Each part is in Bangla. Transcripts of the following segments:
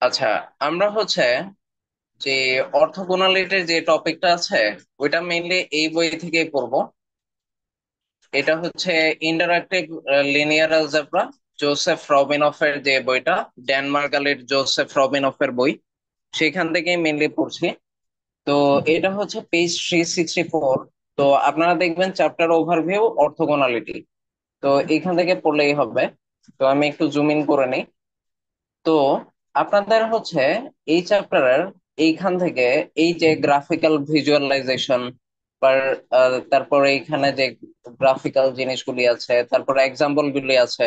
আচ্ছা, আমরা যে অর্থোগোনালিটির যে টপিকটা আছে ওইটা মেইনলি এই বই থেকেই পড়বো। এটা ইন্টারঅ্যাক্টিভ লিনিয়ার অ্যালজেব্রা, জোসেফ রবিনফের যে বইটা, ড্যান মার্গালির জোসেফ রবিনফের বই, সেখান থেকেই মেইনলি পড়ছি। তো এটা পেজ 364। তো আপনারা দেখবেন চ্যাপ্টার ওভারভিউ অর্থোগোনালিটি। তো এখান থেকে পড়লেই হবে। তো আমি একটু জুম ইন করে নিই। তো আপনাদের এই চ্যাপ্টারের এইখান থেকে এই যে গ্রাফিক্যাল ভিজুয়ালাইজেশন, তারপরে এইখানে যে গ্রাফিক্যাল জিনিসগুলি আছে, তারপর এক্সাম্পল গুলি আছে,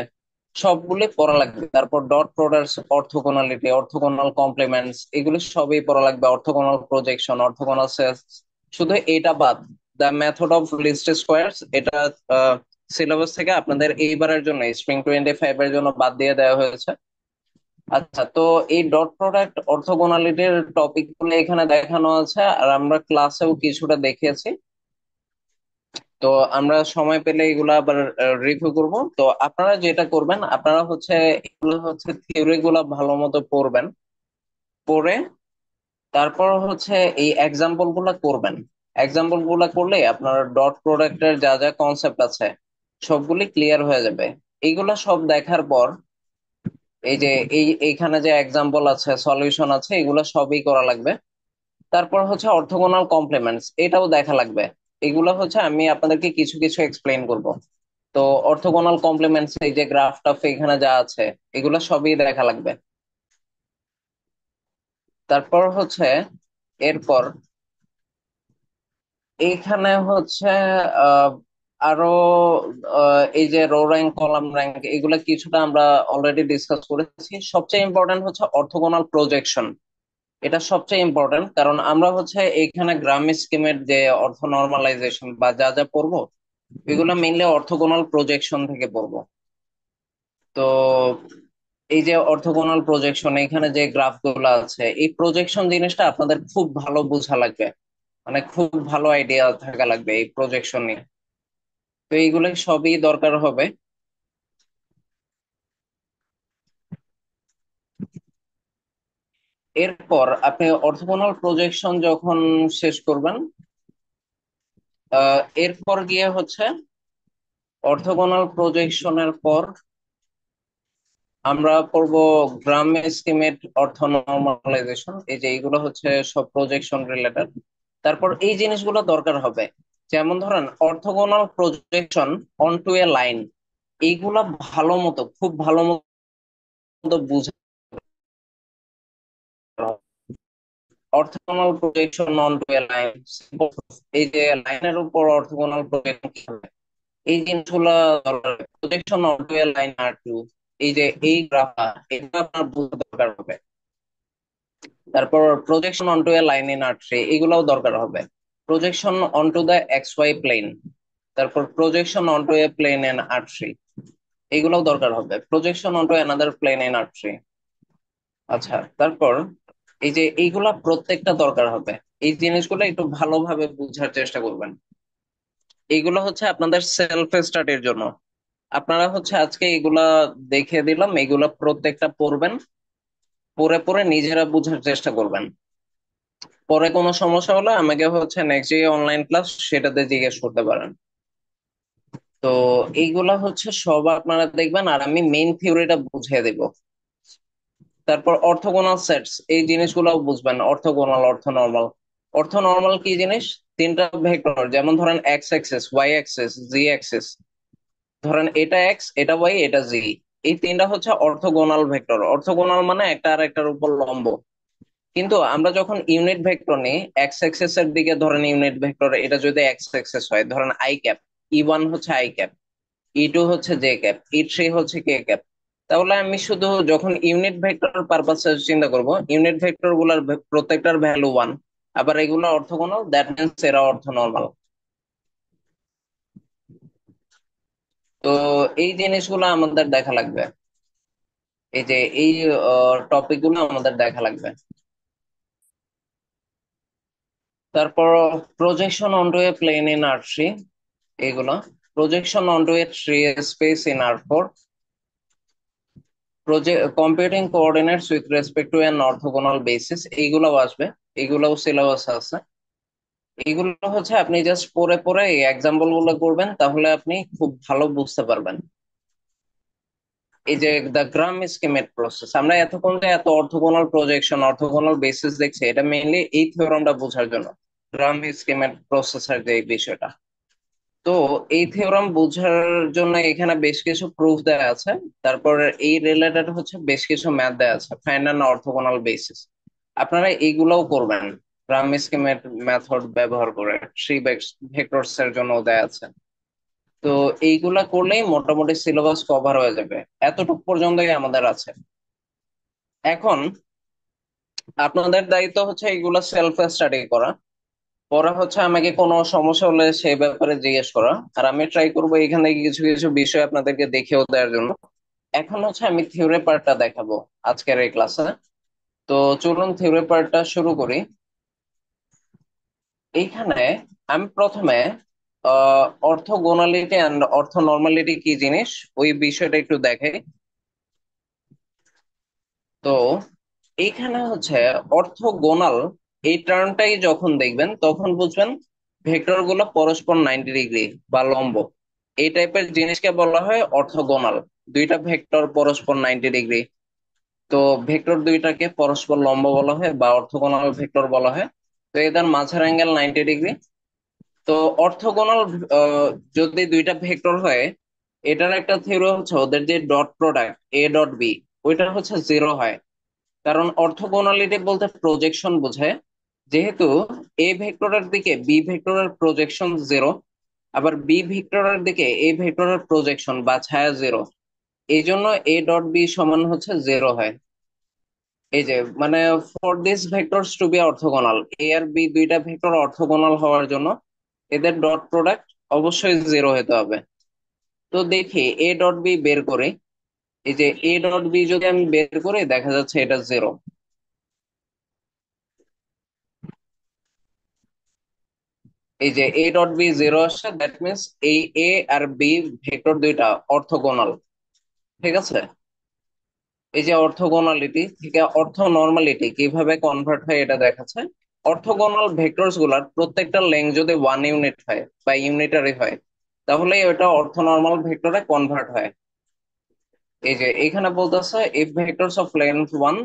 সবগুলি পড়া লাগবে। তারপর dot products, orthogonality, orthogonal complements, এগুলি সবই পড়া লাগবে। Orthogonal projection, orthogonal sets. শুধু এটা বাদ, the method of least squares, এটা সিলেবাস থেকে আপনাদের এইবারের জন্য, স্প্রিং 25 এর জন্য বাদ দিয়ে দেওয়া হয়েছে। আচ্ছা, তো এই ডট প্রোডাক্ট অর্থোগোনালিটির টপিক গুলো এখানে দেখানো আছে, আর আমরা ক্লাসেও কিছুটা দেখিয়েছি। তো আমরা সময় পেলে এগুলো আবার রিভিউ করব। তো আপনারা যেটা করবেন, আপনারা এগুলো থিওরি গুলা ভালো মতো পড়বেন। পড়ে তারপর এই এক্সাম্পল গুলা করবেন। এক্সাম্পল গুলা করলে আপনার ডট প্রোডাক্টের যা যা কনসেপ্ট আছে সবগুলি ক্লিয়ার হয়ে যাবে। এইগুলা সব দেখার পর এই যে এইখানে যে এক্সাম্পল আছে, সলিউশন আছে, এগুলো সবই করা লাগবে। তারপর অর্থোগোনাল কমপ্লিমেন্টস, এটাও দেখা লাগবে। এগুলো আমি আপনাদেরকে কিছু কিছু এক্সপ্লেইন করব। তো অর্থোগোনাল কমপ্লিমেন্টস, এই যে গ্রাফ টাফ এখানে যা আছে, এগুলো সবই দেখা লাগবে। তারপর এরপর এইখানে আহ আরো এই যে রো র্যাঙ্ক, কলাম র্যাঙ্ক, এগুলা কিছুটা আমরা অলরেডি ডিসকাস করেছি। সবচেয়ে ইম্পর্টেন্ট অর্থোগোনাল প্রজেকশন। এটা সবচেয়ে ইম্পর্টেন্ট, কারণ আমরা এখানে গ্রাম স্কিমের যে অর্থ নর্মালাইজেশন বা যা যা পড়বো, এগুলো মেইনলি অর্থোগোনাল প্রজেকশন থেকে পড়বো। তো এই যে অর্থোগোনাল প্রজেকশন, এখানে যে গ্রাফ গুলো আছে, এই প্রজেকশন জিনিসটা আপনাদের খুব ভালো বোঝা লাগবে। মানে খুব ভালো আইডিয়া থাকা লাগবে এই প্রজেকশন নিয়ে। তো এইগুলো সবই দরকার হবে। এরপর আপনি অর্থোগোনাল প্রজেকশন যখন শেষ করবেন, এরপর গিয়ে অর্থোগোনাল প্রজেকশনের পর আমরা পড়ব গ্রাম এস্টিমেট, অর্থ নর্মালাইজেশন। এই যে এইগুলো সব প্রজেকশন রিলেটেড। তারপর এই জিনিসগুলো দরকার হবে, যেমন ধরেন orthogonal projection onto a line. এইগুলা ভালো মতো, খুব ভালো মতো বুঝে। Orthogonal projection onto a line, এই যে লাইনের উপর অর্থোগোনাল প্রজেকশন কি হবে, এই জিনিসগুলা দরকার। Projection onto a line R two, এই যে এই গ্রাফ, এটা আপনার বুঝতে দরকার হবে। তারপর projection onto a line in আর3, এগুলাও দরকার হবে। Projection onto the XY plane, তারপর projection onto a plane in আর3, এগুলাও দরকার হবে। Projection onto another plane in আর3। আচ্ছা, তারপর এই যে এইগুলা প্রত্যেকটা দরকার হবে। এই জিনিসগুলো একটু ভালোভাবে বোঝার চেষ্টা করবেন। এইগুলো আপনাদের সেলফ স্টাডির জন্য। আপনারা আজকে এগুলা দেখে দিলাম, এগুলা প্রত্যেকটা পড়বেন। পড়ে পড়ে নিজেরা বোঝার চেষ্টা করবেন। পরে কোনো সমস্যা হলে আমাকে নেক্সট যে অনলাইন ক্লাস, সেটাতে জিজ্ঞেস করতে পারেন। তো এইগুলা সব আপনারা দেখবেন, আর আমি মেইন থিওরিটা বুঝিয়ে দেব। তারপর অর্থোগোনাল সেটস, এই জিনিসগুলাও বুঝবেন। অর্থোগোনাল, অর্থ নর্মাল। অর্থ নর্মাল কি জিনিস? তিনটা ভেক্টর, যেমন ধরেন এক্স অ্যাক্সিস, ওয়াই অ্যাক্সিস, জি অ্যাক্সিস। ধরেন এটা এক্স, এটা ওয়াই, এটা জি। এই তিনটা অর্থোগোনাল ভেক্টর। অর্থোগোনাল মানে একটা আর একটার উপর লম্ব। কিন্তু আমরা যখন ইউনিট ভেক্টর নিই, এক্স অ্যাক্সিস এর দিকে ধরেন ইউনিট ভেক্টর, এটা যদি এক্স অ্যাক্সিস হয়, ধরেন I cap, e one i cap, e two j cap, ই3 কে ক্যাপ। তাহলে আমি শুধু যখন ইউনিট ভেক্টর পারপাসে চিন্তা করব, ইউনিট ভেক্টর গুলার প্রত্যেকটার ভ্যালু 1। আবার এগুলো অর্থোগোনাল, দ্যাট মিনস এরা অর্থ নর্মাল। তো এই জিনিসগুলো আমাদের দেখা লাগবে। এই যে এই টপিক গুলো আমাদের দেখা লাগবে। তারপর projection onto a plane in আর3, এগুলো projection onto a three space in আর4। Project computing coordinates with respect to an orthogonal basis, এইগুলাও আসবে, এগুলাও সিলেবাস আছে। এগুলো হচ্ছে আপনি জাস্ট পড়ে পড়ে এই এক্সাম্পল গুলো করবেন, তাহলে আপনি খুব ভালো বুঝতে পারবেন। এই যে দ্য গ্রাম স্কিমেট প্রসেস, আমরা এতক্ষণ যে এত অর্থোগোনাল প্রজেকশন অর্থোগোনাল বেসিস দেখছি, এটা মেইনলি এই থিওরামটা বোঝার জন্য, গ্রাম স্কিমেট প্রসেসের যে বিষয়টা। তো এই থিওরাম বোঝার জন্য এখানে বেশ কিছু প্রুফ দেওয়া আছে। তারপর এই রিলেটেড হচ্ছে বেশ কিছু ম্যাথ দেওয়া আছে, ফাইন্ড অ্যান অর্থোগোনাল বেসিস। আপনারা এইগুলোও করবেন গ্রাম স্কিমেট মেথড ব্যবহার করে, থ্রি ভেক্টরস এর জন্য দেওয়া আছে। তো এইগুলা করলেই মোটামুটি সিলেবাস কভার হয়ে যাবে। এতটুকু পর্যন্তই আমাদের আছে। এখন আপনাদের দায়িত্ব হচ্ছে এইগুলা সেলফ স্টাডি করা, পরে হচ্ছে আমাকে কোনো সমস্যা হলে সেই ব্যাপারে জিজ্ঞেস করা। আর আমি ট্রাই করবো এখান থেকে কিছু কিছু বিষয় আপনাদেরকে দেখেও দেওয়ার জন্য। এখন হচ্ছে আমি থিওরি পার্টটা দেখাবো আজকের এই ক্লাসে। তো চলুন থিওরি পার্টটা শুরু করি। এইখানে আমি প্রথমে অর্থোগোনালিটি অ্যান্ড অর্থনর্মালিটি কি জিনিস ওই বিষয়টা একটু দেখাই। তো এইখানে হচ্ছে অর্থোগোনাল এই টার্মটাই যখন দেখবেন তখন বুঝবেন ভেক্টর গুলো পরস্পর 90 ডিগ্রি বা লম্ব, এই টাইপের জিনিসকে বলা হয় অর্থোগোনাল। দুইটা ভেক্টর পরস্পর 90 ডিগ্রি, তো ভেক্টর দুইটাকে পরস্পর লম্ব বলা হয় বা অর্থোগোনাল ভেক্টর বলা হয়। তো এদের মাঝের অ্যাঙ্গেল 90 ডিগ্রি। তো অর্থোগোনাল যদি দুইটা ভেক্টর হয়, এটার একটা থিওরি হচ্ছে ওদের যে dot product A dot B, ওইটা হচ্ছে জিরো হয়। কারণ অর্থোগোনালিটি বলতে প্রজেকশন বোঝায়। যেহেতু এ ভেক্টরের দিকে বি ভেক্টরের প্রজেকশন জিরো, আবার বি ভেক্টরের দিকে এ ভেক্টরের প্রজেকশন বা ছায়া জিরো, এই জন্য এ ডট বি সমান হচ্ছে জিরো হয়। এই যে মানে for this vectors to be orthogonal, A আর বি দুইটা ভেক্টর অর্থোগোনাল হওয়ার জন্য এদের ডট প্রোডাক্ট অবশ্যই জিরো হতে হবে। তো দেখি এ ডট বি বের করি। এই যে এ ডট বি যদি আমি বের করি, দেখা যাচ্ছে এটা জিরো। এই যে এ ডট বি জিরো আসছে, দ্যাট মিনস এই এ আর বি ভেক্টর দুইটা অর্থোগোনাল। ঠিক আছে। এই যে অর্থোগোনালিটি থেকে অর্থ নর্মালিটি কিভাবে কনভার্ট হয় এটা দেখাচ্ছে। অর্থোগোনাল ভেক্টরস গুলার প্রত্যেকটা লেংথ যদি 1 ইউনিট হয় বা ইউনিটারি হয়, তাহলে ওটা অর্থ নর্মাল ভেক্টরে কনভার্ট হয়। এই যে এখানে বলতেছে if vectors of length 1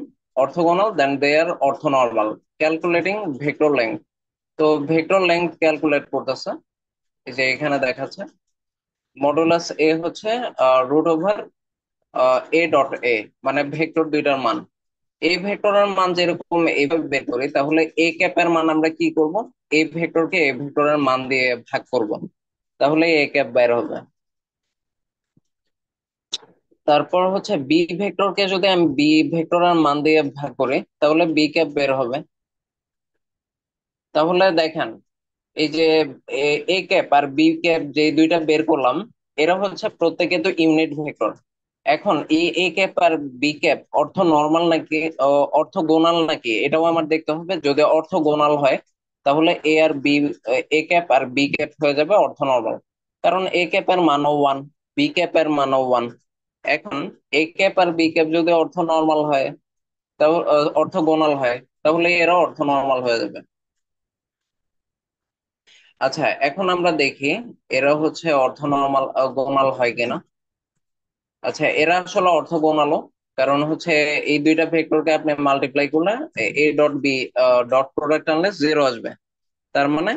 orthogonal then they are orthonormal, calculating vector length. তো ভেক্টর লেংথ ক্যালকুলেট করতেছে। এই যে এখানে দেখাচ্ছে মডুলাস এ হচ্ছে root over a dot a, মানে ভেক্টর দুইটার মান। এই ভেক্টরের মান যেরকম এইভাবে বের করি, তাহলে এ ক্যাপের মান আমরা কি করব, এই ভেক্টরকে এই ভেক্টরের মান দিয়ে ভাগ করব, তাহলে এ ক্যাপ বের হবে। তারপর হচ্ছে বি ভেক্টরকে যদি আমি বি ভেক্টরের মান দিয়ে ভাগ করি, তাহলে বি ক্যাপ বের হবে। তাহলে দেখেন এই যে A cap R B cap যে দুইটা বের করলাম, এরা হচ্ছে প্রত্যেকে তো ইউনিট ভেক্টর। এখন এই A cap R B cap অর্থ নর্মাল নাকি অর্থোগোনাল নাকি, এটাও আমার দেখতে হবে। যদি অর্থোগোনাল হয়, তাহলে এ আর B, A cap R B cap হয়ে যাবে অর্থ নর্মাল। কারণ এ ক্যাপের মানও ওয়ান, বি ক্যাপের মানও ওয়ান। এখন A cap R B cap যদি অর্থ নর্মাল হয়, তাহলে অর্থোগোনাল হয়, তাহলে এরা অর্থ নর্মাল হয়ে যাবে। আচ্ছা, এখন আমরা দেখি এরা হচ্ছে অর্থ নর্মাল গোনাল হয় কিনা। আচ্ছা, এরা আসলে অর্থ গোনালো, কারণ হচ্ছে এই দুইটা ভেক্টরকে আপনি মাল্টিপ্লাই করলে A dot B dot product আনলে জিরো আসবে। তার মানে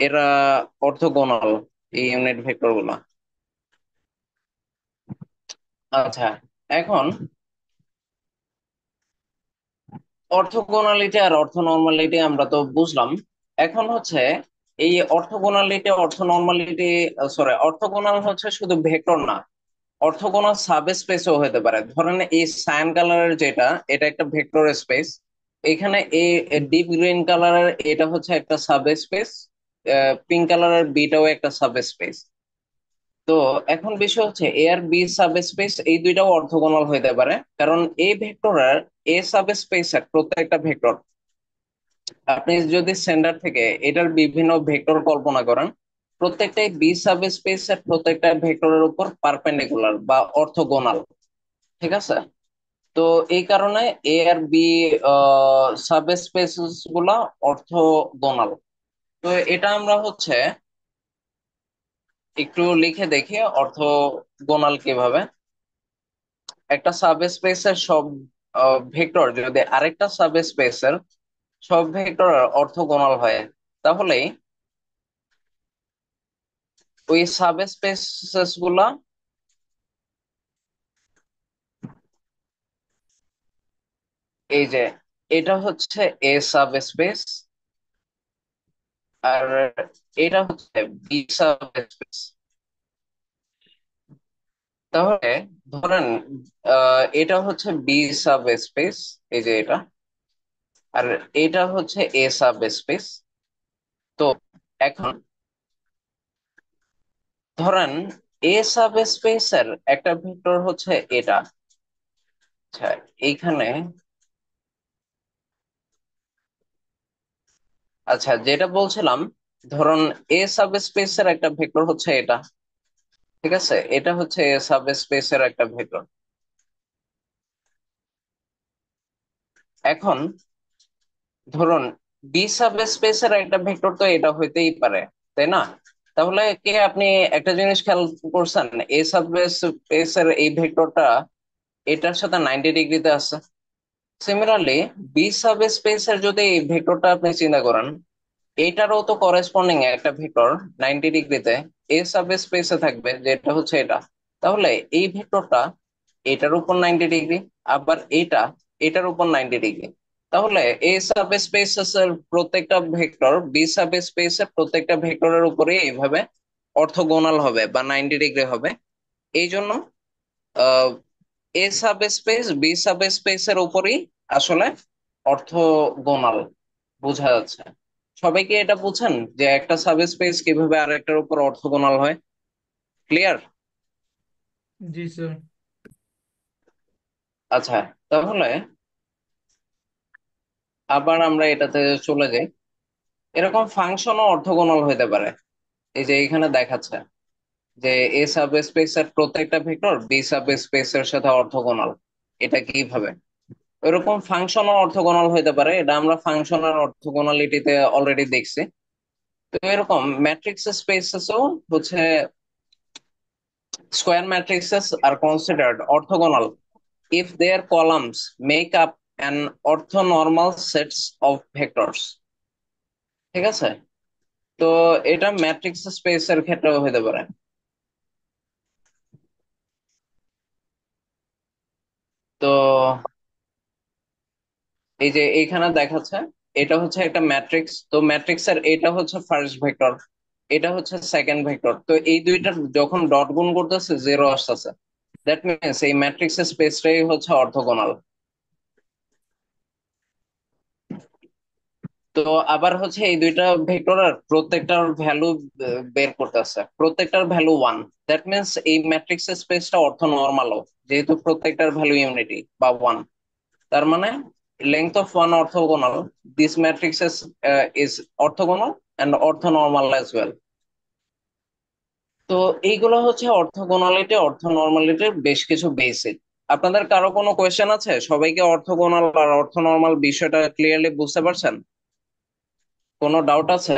এরা অর্থ গোনাল, এই ইউনিট ভেক্টর গুলা। আচ্ছা, এখন অর্থগোনালিটি আর অর্থনর্মালিটি আমরা তো বুঝলাম। এখন হচ্ছে এই অর্থগোনালিটি অর্থনর্মালিটি, সরি, অর্থগোনাল হচ্ছে শুধু ভেক্টর না, অর্থগোনাল সাব স্পেসও হতে পারে। ধরেন এই সায়ান কালারের যেটা, এটা একটা ভেক্টর স্পেস। এখানে এই ডিপ গ্রিন কালারের এটা হচ্ছে একটা সাব স্পেস, পিঙ্ক কালারের বিটাও একটা সাব স্পেস। তো এখন বিষয় হচ্ছে এ আর বি সাব স্পেস এই দুইটাও অর্থগোনাল হইতে পারে, কারণ এই ভেক্টরের এ সাব স্পেসের প্রত্যেকটা ভেক্টর, আপনি যদি সেন্টার থেকে এটার বিভিন্ন ভেক্টর কল্পনা করেন, প্রত্যেকটাই বি সাব স্পেসের প্রত্যেকটা ভেক্টরের উপর পারপেন্ডিকুলার বা অর্থোগোনাল। ঠিক আছে। তো এই কারণে এ আর বি সাব স্পেসেস গুলা অর্থগোনাল। তো এটা আমরা হচ্ছে একটু লিখে দেখি অর্থগোনাল কিভাবে। একটা সাব স্পেসের সব ভেক্টর যদি আরেকটা সাব স্পেসের সব ভেক্টর অর্থগোনাল হয়, তাহলে ওই সাব স্পেসেস গুলা, এই যে এটা হচ্ছে এ সাব স্পেস, আর এটা হচ্ছে বি সাব স্পেস। তাহলে ধরেন এটা হচ্ছে বি সাব স্পেস, এই যে এটা, আর এটা হচ্ছে এ সাব স্পেস। তো এখন ধরেন এ সাব স্পেসের একটা ভেক্টর হচ্ছে এটা। আচ্ছা, এইখানে, আচ্ছা যেটা বলছিলাম, ধরুন এ সাব স্পেসের একটা ভেক্টর হচ্ছে এটা। ঠিক আছে, এটা হচ্ছে এ সাব স্পেসের একটা ভেক্টর। এখন ধরুন বি সাব স্পেসের একটা ভেক্টর তো এটা হইতেই পারে, তাই না? তাহলে কে আপনি একটা জিনিস খেয়াল করছেন, এ সাব স্পেসের এই ভেক্টরটা এটার সাথে 90 ডিগ্রিতে আছে। সিমিলারলি বি সাব স্পেসের যদি এই ভেক্টরটা আপনি চিন্তা করেন, এটারও তো করেসপন্ডিং একটা ভেক্টর 90 ডিগ্রিতে এ সাব স্পেসে থাকবে, যেটা হচ্ছে এটা। তাহলে এই ভেক্টরটা এটার উপর 90 ডিগ্রি, আবার এটা এটার উপর 90 ডিগ্রি। তাহলে এ সাব স্পেসেস এর প্রত্যেকটা ভেক্টর বি সাব স্পেসের প্রত্যেকটা ভেক্টরের উপরে এইভাবে অর্থগোনাল হবে বা 90 ডিগ্রি হবে। এই জন্য a sub space B sub স্পেসের উপরই আসলে অর্থগোনাল বোঝা যাচ্ছে। সবাই কি এটা বুঝেন যে একটা সাব স্পেস কিভাবে আরেকটার উপর অর্থগোনাল হয়? ক্লিয়ার? জি স্যার। আচ্ছা, তাহলে আবার আমরা এটাতে চলে যাই। এরকম ফাংশনও অর্থগোনাল হতে পারে। এই যে এখানে দেখাচ্ছে যে এ সাব স্পেসের প্রত্যেকটা ভেক্টর বি সাব স্পেসের সাথে অর্থগোনাল। এটা কিভাবে? এরকম ফাংশনও অর্থগোনাল হতে পারে, এটা আমরা ফাংশনের অর্থগোনালিটিতে অলরেডি দেখছি। তো এরকম ম্যাট্রিক্স স্পেসেসও হচ্ছে, square matrices are considered orthogonal if their columns make up an orthonormal sets of vectors। ঠিক আছে, তো এটা ম্যাট্রিক্স স্পেসের ক্ষেত্রেও হতে পারে। তো এই যে এখানে দেখাচ্ছে এটা হচ্ছে একটা ম্যাট্রিক্স, তো ম্যাট্রিক্সের এটা হচ্ছে ফার্স্ট ভেক্টর, এটা হচ্ছে সেকেন্ড ভেক্টর। তো এই দুইটার যখন ডট গুণ করতেছে জিরো আসতেছে, দ্যাট মিনস এই ম্যাট্রিক্স স্পেসটাই হচ্ছে অর্থোগোনাল। তো আবার হচ্ছে এই দুইটা ভেক্টরের প্রত্যেকটার ভ্যালু বের করতেছে, প্রত্যেকটার ভ্যালু ওয়ান। দ্যাট মিনস এই ম্যাট্রিক্স স্পেসটা অর্থ নর্মালও, যেহেতু প্রত্যেকটার ভ্যালু ইউনিটি বা ওয়ান। তার মানে length of one orthogonal, this matrix is orthogonal and orthonormal as well. তো এইগুলো হচ্ছে অর্থোগোনালিটি অর্থ নর্মালিটির বেশ কিছু বেসিক। আপনাদের কারো কোনো কোয়েশ্চেন আছে? সবাইকে অর্থোগোনাল আর অর্থ নর্মাল বিষয়টা ক্লিয়ারলি বুঝতে পারছেন? কোনো ডাউট আছে?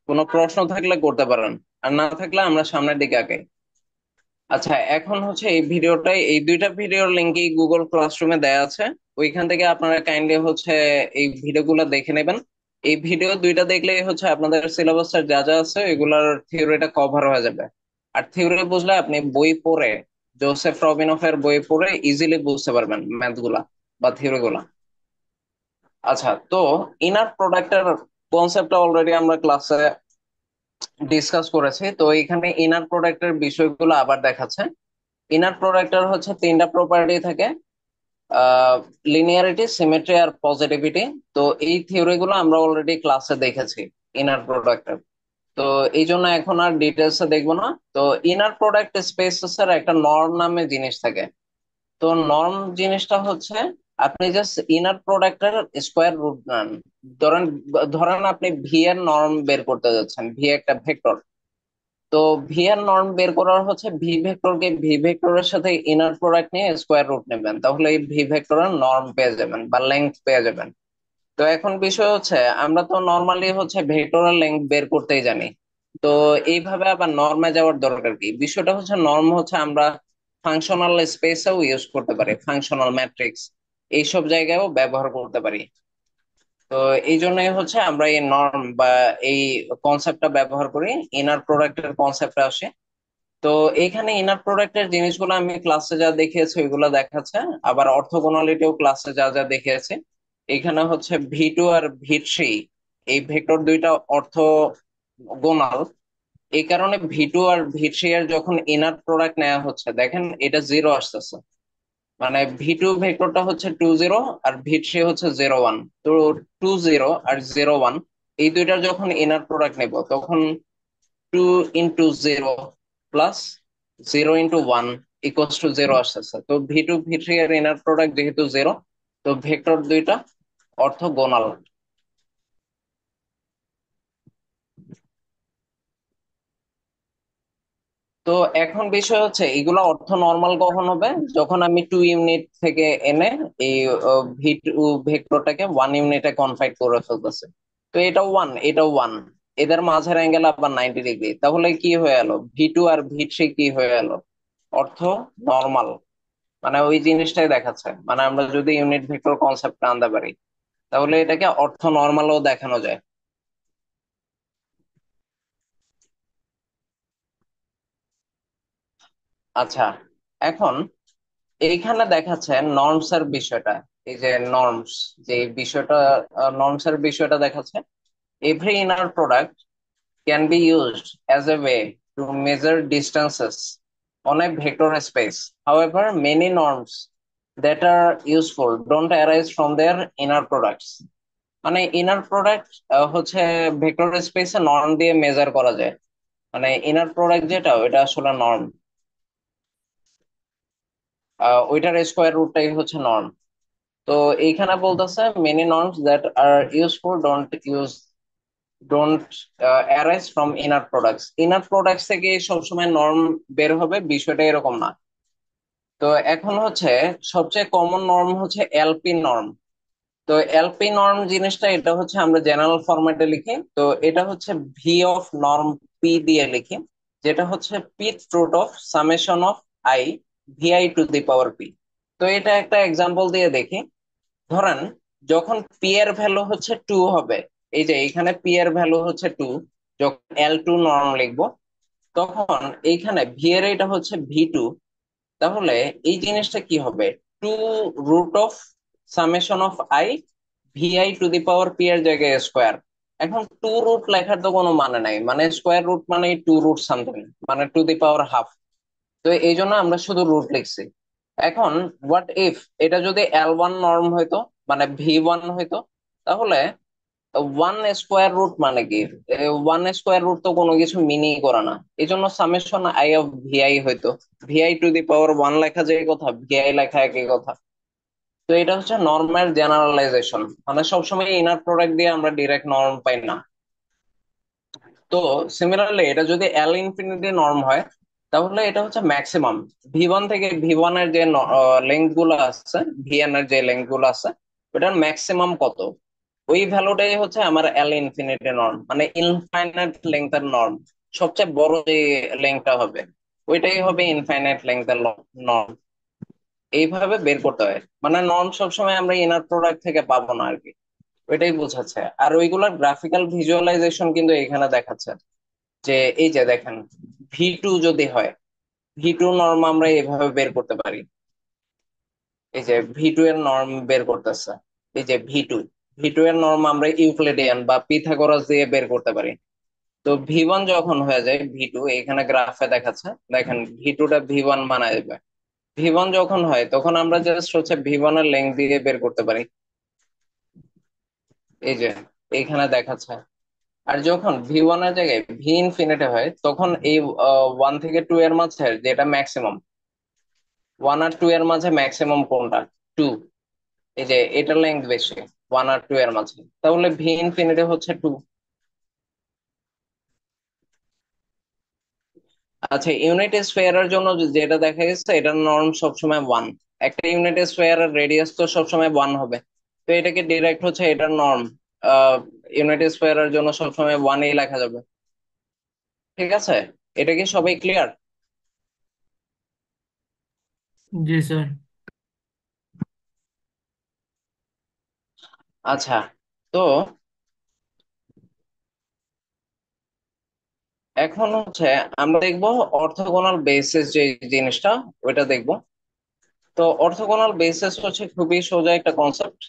কোনো প্রশ্ন থাকলে করতে পারেন, আর না থাকলে আমরা সামনের দিকে আগাই। আচ্ছা, এখন হচ্ছে এই ভিডিওটাই, এই দুইটা ভিডিওর লিঙ্কই গুগল ক্লাসরুমে দেয়া আছে। ওইখান থেকে আপনারা কাইন্ডলি হচ্ছে এই ভিডিওগুলো দেখে নেবেন। এই ভিডিও দুইটা দেখলেই হচ্ছে আপনাদের সিলেবাসের যা যা আছে এগুলার থিওরিটা কভার হয়ে যাবে। আর থিওরি বুঝলে আপনি বই পড়ে, জোসেফ রবিনফের বই পড়ে ইজিলি বুঝতে পারবেন ম্যাথ গুলা বা থিওরি গুলা। আচ্ছা, তো ইনার প্রোডাক্টের কনসেপ্টটা অলরেডি আমরা ক্লাসে ডিসকাস করেছি। তো এখানে ইনার প্রোডাক্টের বিষয়গুলো আবার দেখাচ্ছে। ইনার প্রোডাক্টের হচ্ছে তিনটা প্রপার্টি থাকে: লিনিয়ারিটি, সিমেট্রি আর পজিটিভিটি। তো এই থিওরি গুলো আমরা অলরেডি ক্লাসে দেখেছি ইনার প্রোডাক্টের। তো এই জন্য এখন আর ডিটেলসে দেখবো না। তো ইনার প্রোডাক্ট স্পেসেস এর একটা নর্ম নামে জিনিস থাকে। তো নর্ম জিনিসটা হচ্ছে, আপনি জাস্ট ইনার প্রোডাক্টের স্কোয়ার রুট নেন। ধরেন ধরেন আপনি ভি এর নর্ম বের করতে যাচ্ছেন, ভি একটা ভেক্টর। তো ভি এর নর্ম বের করার হচ্ছে ভি ভেক্টরকে ভি ভেক্টরের সাথে ইনার প্রোডাক্ট নিয়ে স্কোয়ার রুট নেবেন, তাহলে এই ভি ভেক্টরের নর্ম পেয়ে যাবেন বা লেংথ পেয়ে যাবেন। তো এখন বিষয় হচ্ছে আমরা তো নর্মালি হচ্ছে ভেক্টরের লেংথ বের করতেই জানি। তো এইভাবে আবার নর্মে যাওয়ার দরকার কি? বিষয়টা হচ্ছে নর্ম হচ্ছে আমরা ফাংশনাল স্পেসেও ইউজ করতে পারি, ফাংশনাল ম্যাট্রিক্স এইসব জায়গায়ও ব্যবহার করতে পারি। তো এই জন্যই হচ্ছে আমরা এই নর্ম বা এই কনসেপ্টটা ব্যবহার করি, ইনার প্রোডাক্টের কনসেপ্টটা আসে। তো এখানে ইনার প্রোডাক্টের জিনিসগুলো আমি ক্লাসে যা দেখিয়েছি ওইগুলো দেখাচ্ছে, আবার অর্থোগোনালিটিও ক্লাসে যা যা দেখিয়েছি। এখানে হচ্ছে ভি টু আর ভি থ্রি, এই ভেক্টর দুইটা অর্থোগোনাল। এই কারণে ভি টু আর ভি থ্রি এর যখন ইনার প্রোডাক্ট নেওয়া হচ্ছে দেখেন এটা জিরো আসতেছে। মানে ভি টু ভেক্টরটা হচ্ছে 2 0 আর ভি থ্রি হচ্ছে 0 1। তো 2 0 আর 0 1 এই দুইটার যখন ইনার প্রোডাক্ট নেব তখন 2 × 0 প্লাস 0 × 1 ইকুয়ালস টু 0 আসতেছে। তো ভি2 ভি থ্রি এর ইনার প্রোডাক্ট যেহেতু 0, তো ভেক্টর দুইটা অর্থোগোনাল। তো এখন বিষয় হচ্ছে এগুলো অর্থ নর্মাল কখন হবে? যখন আমি 2 ইউনিট থেকে এনে এই ভি টু ভেক্টরটাকে 1 ইউনিটে কনভার্ট করে ফেলতেছে। তো এটাও ওয়ান, এদের মাঝের অ্যাঙ্গেল আবার 90 ডিগ্রি, তাহলে কি হয়ে গেল? ভি টু আর ভি থ্রি কি হয়ে গেল? অর্থ নর্মাল। মানে ওই জিনিসটাই দেখাচ্ছে, মানে আমরা যদি ইউনিট ভেক্টর কনসেপ্ট আনতে পারি তাহলে এটাকে অর্থ নর্মালও দেখানো যায়। আচ্ছা, এখন এইখানে দেখাচ্ছে নর্মস এর বিষয়টা। এই যে নর্মস, যে বিষয়টা, নর্মস এর বিষয়টা দেখাচ্ছে every inner product can be used as a way to measure distances on a vector space. However many norms that are useful don't arise from their inner products. মানে ইনার প্রোডাক্ট হচ্ছে ভেক্টর স্পেসে নর্ম দিয়ে মেজার করা যায়। মানে ইনার প্রোডাক্ট যেটা ওইটা আসলে নর্ম, ওইটার স্কোয়ার রুটটাই হচ্ছে নর্ম। তো এইখানে বলতেছে many norms that are useful don't arise from inner products. Inner products থেকে সবসময় নর্ম বের হবে, বিষয়টা এরকম না। তো এখন হচ্ছে সবচেয়ে কমন নর্ম হচ্ছে এলপি নর্ম। তো এলপি নর্ম জিনিসটা এটা হচ্ছে আমরা জেনারেল ফরম্যাটে লিখি। তো এটা হচ্ছে ভি অফ নর্ম পি দিয়ে লিখি, যেটা হচ্ছে pth root of summation of i vi to the power p. তো এটা একটা এক্সাম্পল দিয়ে দেখি। ধরেন যখন পি এর ভ্যালু হচ্ছে 2 হবে, এই যে এখানে পি এর ভ্যালু হচ্ছে 2, যখন L2 নর্ম লিখবো তখন এইখানে ভি এর এটা হচ্ছে ভি টু। তাহলে এই জিনিসটা কি হবে? 2 √of summation of i vi to the power P এর জায়গায় স্কোয়ার। এখন 2 রুট লেখার তো কোনো মানে নাই, মানে স্কোয়ার রুট মানে 2 √something, মানে টু দি পাওয়ার 1/2। তো এই জন্য আমরা শুধু রুট লিখছি। এখন হোয়াট ইফ এটা যদি L1 নর্ম হইতো, মানে ভি1 হইতো, তাহলে 1 স্কোয়ার রুট মানে কি? 1 স্কোয়ার রুট তো কোনো কিছু মিনই করে না। এই জন্য সামেশন আই অফ ভিআই হইতো vi টু দি পাওয়ার 1 লেখা যায় কথা, ভিআই লেখা একই কথা। তো এটা হচ্ছে নর্মের জেনারেলাইজেশন, মানে সবসময় ইনার প্রোডাক্ট দিয়ে আমরা ডিরেক্ট নর্ম পাই না। তো সিমিলারলি এটা যদি এল ইনফিনিটি নর্ম হয় তাহলে এটা হচ্ছে ম্যাক্সিমাম। ভি1 থেকে ভি1 এর যে লেংথ গুলো আছে, ভিএন এর যে লেংথ গুলো আছে, ওটার ম্যাক্সিমাম কত, ওই ভ্যালুটাই হচ্ছে আমার এল ইনফিনিটি নর্ম, মানে ইনফাইনাইট লেংথের নর্ম। সবচেয়ে বড় যে লেংথটা হবে ওইটাই হবে ইনফাইনাইট লেংথের নর্ম। এইভাবে বের করতে হয়, মানে নর্ম সবসময় আমরা ইনার প্রোডাক্ট থেকে পাবো না আর কি। ওইটাই বোঝাচ্ছে। আর ওইগুলোর গ্রাফিক্যাল ভিজুয়ালাইজেশন কিন্তু এখানে দেখাচ্ছে। যে এই যে দেখেন, ভি টু যদি হয়, ভি টু নর্ম আমরা এভাবে বের করতে পারি। এই যে ভি টু এর নর্ম বের করতেছে, এই যে ভি টু এর নর্ম আমরা ইউক্লিডিয়ান বা পিথাগোরাস দিয়ে বের করতে পারি। তো ভি1 যখন হয়ে যায় ভি টু, এখানে গ্রাফে দেখাচ্ছে, দেখেন ভি টুটা ভি1 বানায় যাবে। ভি1 যখন হয় তখন আমরা জাস্ট হচ্ছে ভি1 এর লেংথ দিয়ে বের করতে পারি। এই যে এইখানে দেখাচ্ছে। আর যখন ভি1 এর জায়গায় ভি ইনফিনিটি হয় তখন এই 1 থেকে 2 এর মাঝে যেটা ম্যাক্সিমাম, 1 আর 2 এর মাঝে ম্যাক্সিমাম কোনটা? 2। এই যে এটার লেন্থ বেশি 1 আর 2 এর মাঝে, তাহলে ভি ইনফিনিটি হচ্ছে 2। আচ্ছা, ইউনিট স্ফিয়ারের জন্য যেটা দেখা গেছে, এটার নর্ম সবসময় 1। একটা ইউনিট স্ফিয়ারের রেডিয়াস তো সবসময় 1 হবে। তো এটাকে ডিরেক্ট হচ্ছে এটার নর্ম ইউনিট স্ফিয়ারের জন্য সবসময় 1ই লেখা যাবে। ঠিক আছে, এটা কি সবাই ক্লিয়ার? जी सर। আচ্ছা, তো এখন হচ্ছে আমরা দেখবো অর্থোগোনাল বেসিস যে জিনিসটা, ওইটা দেখবো। তো অর্থোগোনাল বেসিস হচ্ছে খুবই সোজা একটা কনসেপ্ট।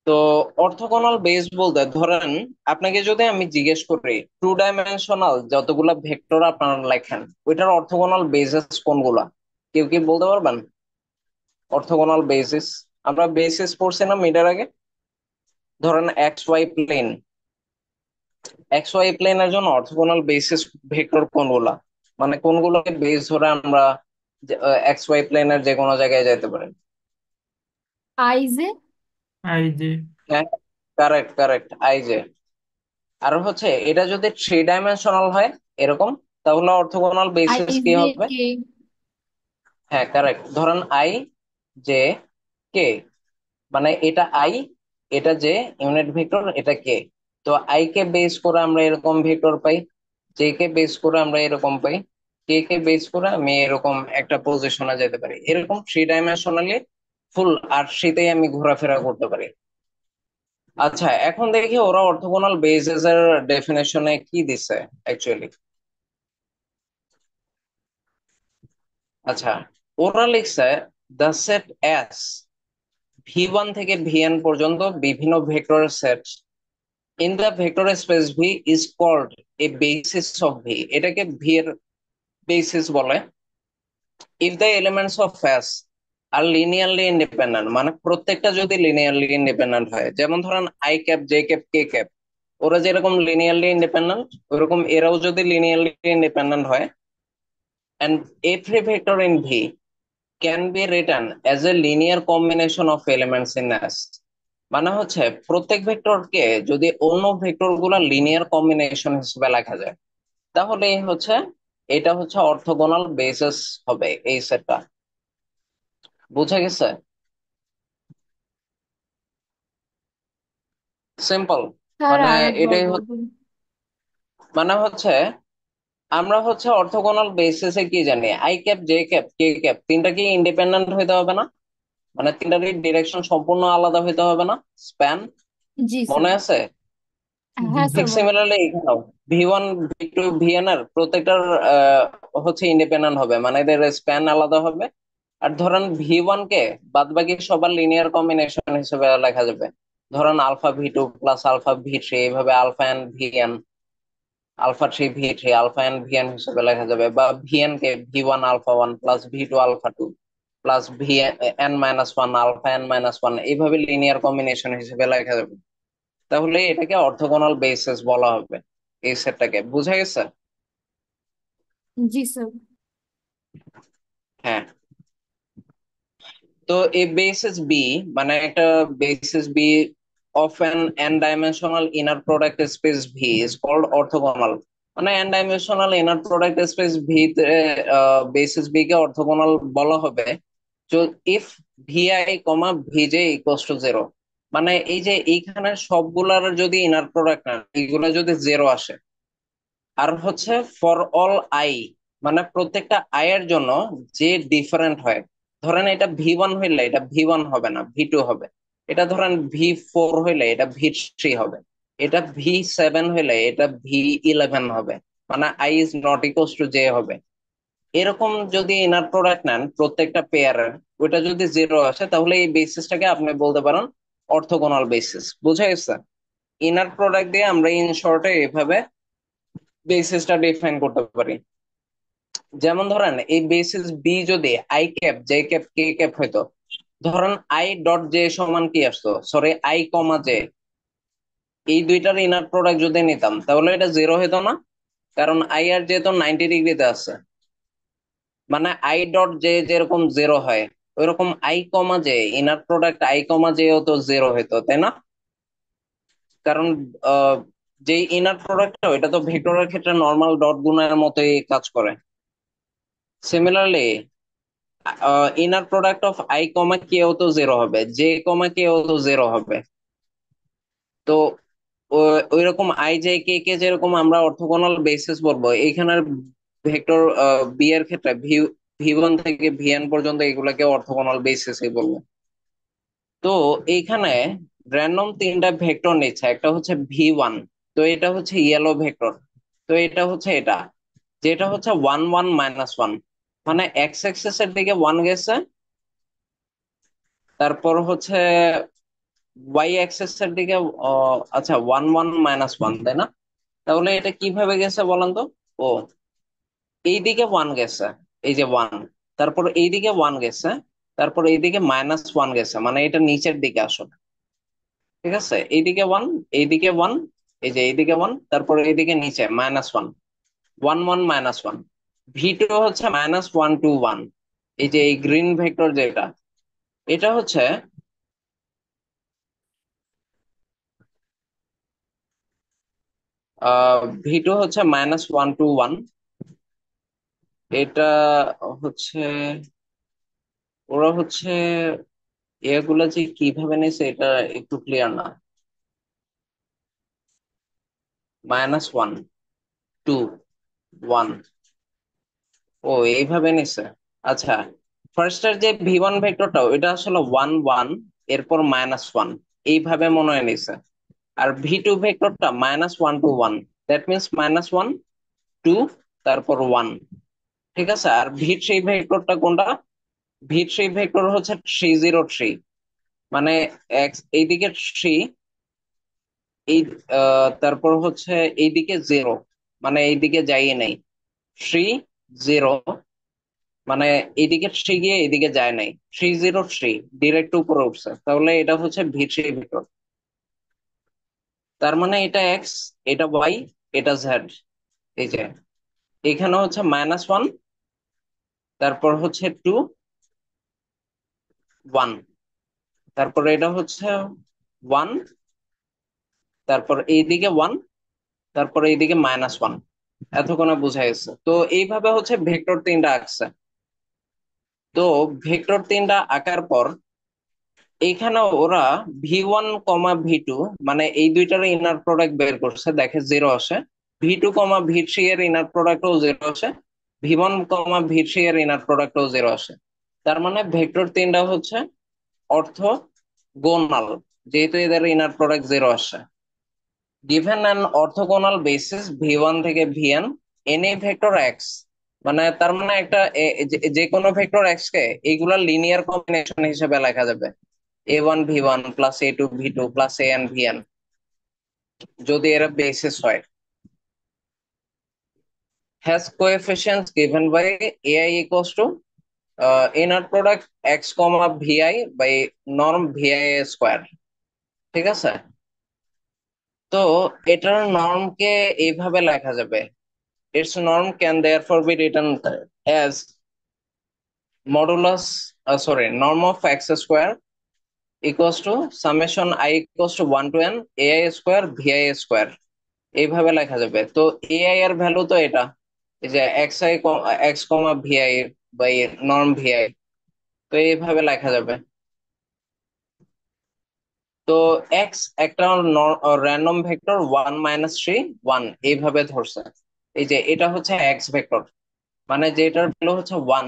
তো অর্থোগোনাল বেস বলতে ধরেন, আপনাকে যদি আমি জিজ্ঞেস করি টু ডাইমেনশনাল যতগুলা ভেক্টর আপনারা লেখেন, ওইটার অর্থোগোনাল বেসিস কোনগুলা? কেউ কি বলতে পারবেন? অর্থোগোনাল বেসিস আমরা বেসিস পড়ছি না মিটার আগে? ধরেন এক্স ওয়াই প্লেনের জন্য অর্থোগোনাল বেসিস ভেক্টর কোনগুলা, মানে কোনগুলোকে বেস ধরে আমরা এক্স ওয়াই প্লেনের যে কোনো জায়গায় যেতে পারি। आइजे। आई जे। হ্যাঁ, কারেক্ট কারেক্ট, আই যে। আর হচ্ছে এটা যদি থ্রি ডাইমেনশনাল হয় এরকম, তাহলে অর্থোগোনাল বেসিস কি आइजे হবে? के। হ্যাঁ কারেক্ট, ধরেন আই যে কে, মানে এটা আই, এটা যে ইউনিট ভেক্টর, এটা কে। তো আই কে বেস করে আমরা এরকম ভেক্টর পাই, জে কে বেস করে আমরা এরকম পাই, কে কে বেস করে আমি এরকম একটা পজিশনে যেতে পারি, এরকম থ্রি ডাইমেনশনালি ফুল আর্টশিটেই আমি ঘোরাফেরা করতে পারি। আচ্ছা, এখন দেখি ওরা অর্থোগোনাল বেসিস এর ডেফিনেশনে কি দিছে অ্যাকচুয়ালি। আচ্ছা, ওরা লিখছে the set S V one থেকে ভিএন পর্যন্ত বিভিন্ন ভেক্টরের set in the vector space V is called a basis of V. এটাকে ভি এর বেসিস বলে if the elements of S are linearly independent, মানে প্রত্যেকটা যদি লিনিয়ারলি ইন্ডিপেন্ডেন্ট হয়। যেমন ধরেন I cap, J cap, K cap, ওরা যেরকম লিনিয়ারলি ইন্ডিপেন্ডেন্ট, ওরকম এরাও যদি লিনিয়ারলি ইন্ডিপেন্ডেন্ট হয়, and every vector in V can be written as a linear combination of elements in S। মানে হচ্ছে প্রত্যেক ভেক্টরকে যদি অন্য ভেক্টর গুলা লিনিয়ার কম্বিনেশন হিসেবে লেখা যায়, তাহলে হচ্ছে এটা হচ্ছে অর্থোগোনাল বেসিস হবে এই সেটটা। বুঝা গেছে? সিম্পল। सर মানে आरक बार এটাই बोल दूं। মানে হচ্ছে আমরা হচ্ছে অর্থোগোনাল বেসিসে কি জানি, I cap, J cap, K cap, তিনটা কি ইন্ডিপেন্ডেন্ট হইতে হবে না? মানে তিনটারই ডিরেকশন সম্পূর্ণ আলাদা হইতে হবে না? স্প্যান, जी মনে सर। আছে? जी है सर ঠিক सर। बोल। সিমিলারলি এখানেও V one, V two, V N এর প্রত্যেকটার হচ্ছে ইন্ডিপেন্ডেন্ট হবে, মানে এদের স্প্যান আলাদা হবে। আর ধরেন ভি ওয়ান কে বাদ বাকি সবার লিনিয়ার কম্বিনেশন হিসেবে লেখা যাবে। ধরেন alpha V two plus alpha V three, এইভাবে alpha N V N, alpha three V three, alpha N V N হিসেবে লেখা যাবে। বা ভিএন কে ভি1 আলফা 1 প্লাস ভি2 alpha 2 plus V N minus 1 alpha N minus 1, এইভাবে লিনিয়ার কম্বিনেশন হিসেবে লেখা যাবে। তাহলে এটাকে অর্থোগোনাল বেসিস বলা হবে এই সেটটাকে। বুঝা গেছে? जी सर। হ্যাঁ। তো এই বেসিস বি, মানে একটা basis B of an N dimensional inner product space V is called orthogonal. মানে N dimensional inner product space V তে বেসিস বি কে অর্থোগোনাল বলা হবে if V I comma V J equals to 0। মানে এই যে এইখানে সবগুলার যদি ইনার প্রোডাক্ট না, এইগুলা যদি 0 আসে, আর হচ্ছে ফর অল আই, মানে প্রত্যেকটা আই এর জন্য যে ডিফারেন্ট হয়। ধরেন এটা ভি ওয়ান হইলে এটা ভি ওয়ান হবে না, ভি টু হবে। এটা ধরেন ভি4 হইলে এটা ভি3 হবে। এটা ভি7 হইলে এটা ভি11 হবে। মানে I is not equals to J হবে। এরকম যদি ইনার প্রোডাক্ট নেন প্রত্যেকটা পেয়ারের, ওইটা যদি 0 আসে, তাহলে এই বেসিসটাকে আপনি বলতে পারেন অর্থোগোনাল বেসিস। বুঝা গেছে? ইনার প্রোডাক্ট দিয়ে আমরা ইন শর্টে এভাবে বেসিসটা ডিফাইন করতে পারি। যেমন ধরেন এই বেসিস বি যদি I cap, J cap, K cap হইতো, ধরেন আই ডট জে সমান কি আসতো, সরি আই কমা জে, এই দুইটার ইনার প্রোডাক্ট যদি নিতাম, তাহলে এটা 0 হইতো না? কারণ আই আর জে তো 90 ডিগ্রিতে আছে। মানে আই ডট জে যেরকম 0 হয়, ওইরকম I comma J inner product I comma জেও তো 0 হইতো, তাই না? কারণ যে ইনার প্রোডাক্টটা ওইটা তো ভেক্টরের ক্ষেত্রে নর্মাল ডট গুণের মতোই কাজ করে। Similarly inner product of I comma কেও তো জিরো হবে, জে কমা কেও তো জিরো হবে। তো ওইরকম আই জে কে কে যেরকম আমরা অর্থোগোনাল বেসিস বলবো, এইখানের ভেক্টর বি এর ক্ষেত্রে ভি ওয়ান থেকে ভিএন পর্যন্ত এগুলাকে অর্থোগোনাল বেসিসই বলবো। তো এইখানে র্যান্ডম তিনটা ভেক্টর নিচ্ছে, একটা হচ্ছে ভি ওয়ান, তো এটা হচ্ছে ইয়েলো ভেক্টর। তো এটা হচ্ছে এটা, যেটা হচ্ছে ওয়ান ওয়ান মাইনাস ওয়ান, মানে এক্স এক্সিস এর দিকে ওয়ান গেছে, তারপর হচ্ছে ওয়াই অ্যাক্সিস এর দিকে আচ্ছা ওয়ান ওয়ান মাইনাস ওয়ান, তাই না? তাহলে এটা কিভাবে গেছে বলেন তো? ও, এইদিকে ওয়ান গেছে, এই যে ওয়ান, তারপর এইদিকে ওয়ান গেছে, তারপর এইদিকে মাইনাস ওয়ান গেছে, মানে এটা নিচের দিকে আসলে। ঠিক আছে, এইদিকে ওয়ান, এইদিকে ওয়ান, এই যে এইদিকে ওয়ান, তারপর এইদিকে নিচে minus one, one one minus one. V two হচ্ছে মাইনাস ওয়ান টু ওয়ান, এই যে এই গ্রিন ভেক্টর যেটা, এটা হচ্ছে ভি টু হচ্ছে মাইনাস ওয়ান টু ওয়ান। এটা হচ্ছে, ওরা হচ্ছে এগুলা যে কিভাবে নিছে এটা একটু ক্লিয়ার না। মাইনাস ওয়ান টু ওয়ান, ও এইভাবে নিছে। আচ্ছা, ফার্স্টের যে ভি ওয়ান ভেক্টরটা ওইটা আসলে ওয়ান ওয়ান, এরপর মাইনাস ওয়ান, এইভাবে মনে হয় নিছে। আর ভি টু ভেক্টরটা minus one two one, that means minus one two, তারপর ওয়ান। ঠিক আছে, আর ভি থ্রি ভেক্টরটা কোনটা? ভি থ্রি ভেক্টর হচ্ছে থ্রি জিরো থ্রি, মানে এক্স এইদিকে থ্রি, এই তারপর হচ্ছে এইদিকে জিরো, মানে এইদিকে যাইয়ে নাই, থ্রি জিরো, মানে এইদিকে থ্রি গিয়ে এইদিকে যায় নাই, থ্রি জিরো থ্রি ডিরেক্ট উপরে উঠছে, তাহলে এটা হচ্ছে ভি থ্রি ভেক্টর। তার মানে এটা এক্স, এটা ওয়াই, এটা জেড। এই যে এখানে হচ্ছে মাইনাস ওয়ান, তারপর হচ্ছে টু, ওয়ান, তারপর এটা হচ্ছে ওয়ান, তারপর এইদিকে ওয়ান, তারপর এইদিকে মাইনাস ওয়ান। এতক্ষণে বোঝা গেছে। তো এইভাবে হচ্ছে ভেক্টর তিনটা আঁকছে। তো ভেক্টর তিনটা আঁকার পর এইখানে ওরা V one comma V two, মানে এই দুইটার ইনার প্রোডাক্ট বের করছে, দেখে জিরো আসে। V two comma V three এর ইনার প্রোডাক্টও জিরো আসে, V one comma V three এর ইনার প্রোডাক্টও জিরো আসে। তার মানে ভেক্টর তিনটা হচ্ছে অর্থ গোনাল, যেহেতু এদের ইনার প্রোডাক্ট জিরো আসে। Given an orthogonal basis V one থেকে ভিএন, এনি ভেক্টর এক্স, মানে তার মানে একটা যে কোনো ভেক্টর এক্স কে এইগুলা লিনিয়ার কম্বিনেশন হিসেবে লেখা যাবে, A one V one plus A two V two plus A N V N, যদি এরা বেসিস হয়। Has coefficients given by A I equals to inner product X comma V I by norm V I square. ঠিক আছে, তো এটার নর্মকে এইভাবে লেখা যাবে, its norm can therefore be written as modulus, norm of x square equals to summation I equals to 1 to n ai square vi square, এইভাবে লেখা যাবে। তো ai এর ভ্যালু তো এটা, এই যে X comma V I by norm V I, তো এইভাবে লেখা যাবে। তো এক্স একটা random vector one minus three one, এইভাবে ধরছে। এই যে এটা হচ্ছে এক্স ভেক্টর, মানে যেটার ভ্যালু হচ্ছে ওয়ান,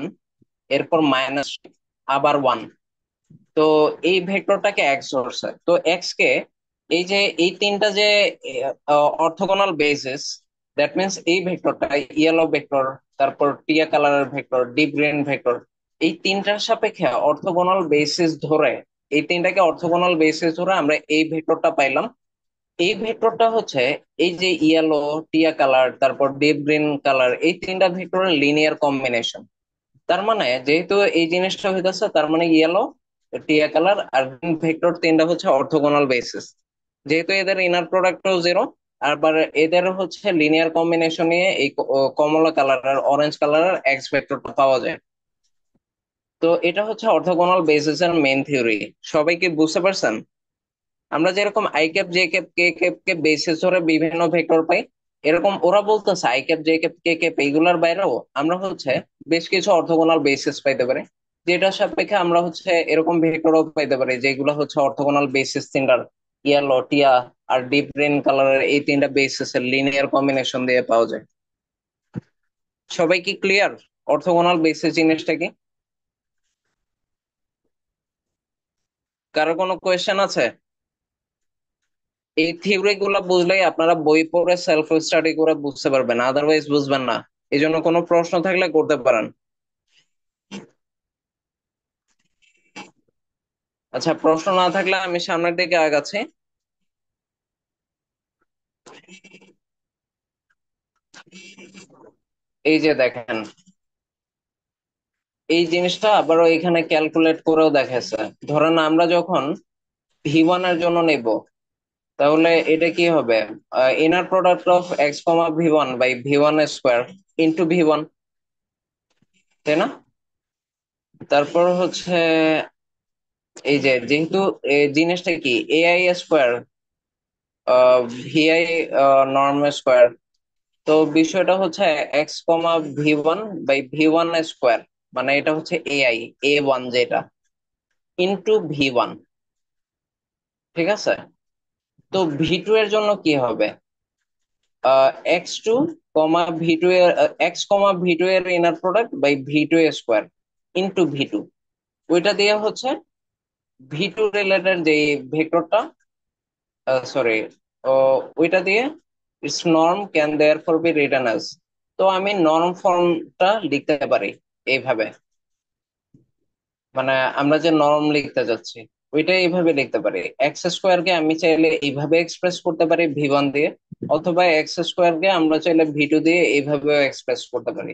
এরপর মাইনাস, আবার ওয়ান। তো এই ভেক্টরটাকে এক্স ধরছে, তো এক্স কে এই যে এই তিনটা যে অর্থোগোনাল বেসিস, দ্যাট মিনস এই ভেক্টরটা ইয়েলো ভেক্টর, তারপর টিয়া কালারের ভেক্টর, ডিপ গ্রিন ভেক্টর, এই তিনটার সাপেক্ষে অর্থোগোনাল বেসিস ধরে, এই তিনটাকে অর্থোগোনাল বেসিস ধরে আমরা এই ভেক্টরটা পাইলাম। এই ভেক্টরটা হচ্ছে এই যে ইয়েলো, টিয়া কালার, তারপর ডিপ গ্রিন কালার, এই তিনটা ভেক্টরের লিনিয়ার কম্বিনেশন। তার মানে যেহেতু এই জিনিসটা হইতেছে, তার মানে ইয়েলো, টিয়া কালার আর গ্রিন ভেক্টর তিনটা হচ্ছে অর্থোগোনাল বেসিস, যেহেতু এদের ইনার প্রোডাক্টও জিরো, আবার এদের হচ্ছে লিনিয়ার কম্বিনেশন নিয়ে এই কমলা কালার আর অরেঞ্জ কালারের এক্স ভেক্টরটা পাওয়া যায়। তো এটা হচ্ছে অর্থোগোনাল বেসিস এর মেইন থিওরি। সবাই কি বুঝতে পারছেন? আমরা যেরকম I cap J cap K cap K basis ধরে বিভিন্ন ভেক্টর পাই, এরকম ওরা বলতেছে I cap J cap K cap এইগুলোর বাইরেও আমরা হচ্ছে বেশ কিছু অর্থোগোনাল বেসিস পাইতে পারি, যেটা সাপেক্ষে আমরা হচ্ছে এরকম ভেক্টরও পাইতে পারি যেগুলো হচ্ছে অর্থোগোনাল বেসিস তিনটার, ইয়েলো, টিয়া আর ডিপ গ্রিন কালারের এই তিনটা বেসিসের লিনিয়ার কম্বিনেশন দিয়ে পাওয়া যায়। সবাই কি ক্লিয়ার অর্থোগোনাল বেসিস জিনিসটা কি? কারো কোনো কোয়েশ্চেন আছে? এই থিওরি গুলা বুঝলেই আপনারা বই পড়ে সেলফ স্টাডি করে বুঝতে পারবেন, আদারওয়াইজ বুঝবেন না। এই জন্য কোনো প্রশ্ন থাকলে করতে পারেন। আচ্ছা, প্রশ্ন না থাকলে আমি সামনের দিকে আগাচ্ছি। এই যে দেখেন, এই জিনিসটা আবারও এখানে ক্যালকুলেট করেও দেখাচ্ছে। ধরেন আমরা যখন ভি ওয়ান এর জন্য নেব, তাহলে এটা কি হবে? Inner product of X comma V one by V one square into V one, তাই না? তারপর হচ্ছে এই যে যেহেতু জিনিসটা কি A I square V I norm square, তো বিষয়টা হচ্ছে X comma V one by V one square, মানে এটা হচ্ছে এআই এ ওয়ান যেটা ইন্টু ভি ওয়ান। ঠিক আছে? তো ভি টু এর জন্য কি হবে? এক্স কমা ভি টু এর inner product by V two square into V two. ওইটা দিয়ে হচ্ছে ভি টু রিলেটেড যে ভেক্টরটা, সরি, ওইটা দিয়ে it's norm can therefore be written as. তো আমি নর্ম ফর্মটা লিখতে পারি এইভাবে, মানে আমরা যে নরম লিখতে যাচ্ছি ওইটা এইভাবে লিখতে পারি। এক্স স্কোয়ার কে আমি চাইলে এইভাবে এক্সপ্রেস করতে পারি ভি ওয়ান দিয়ে, অথবা এক্স স্কোয়ার কে আমরা চাইলে ভি টু দিয়ে এইভাবে এক্সপ্রেস করতে পারি।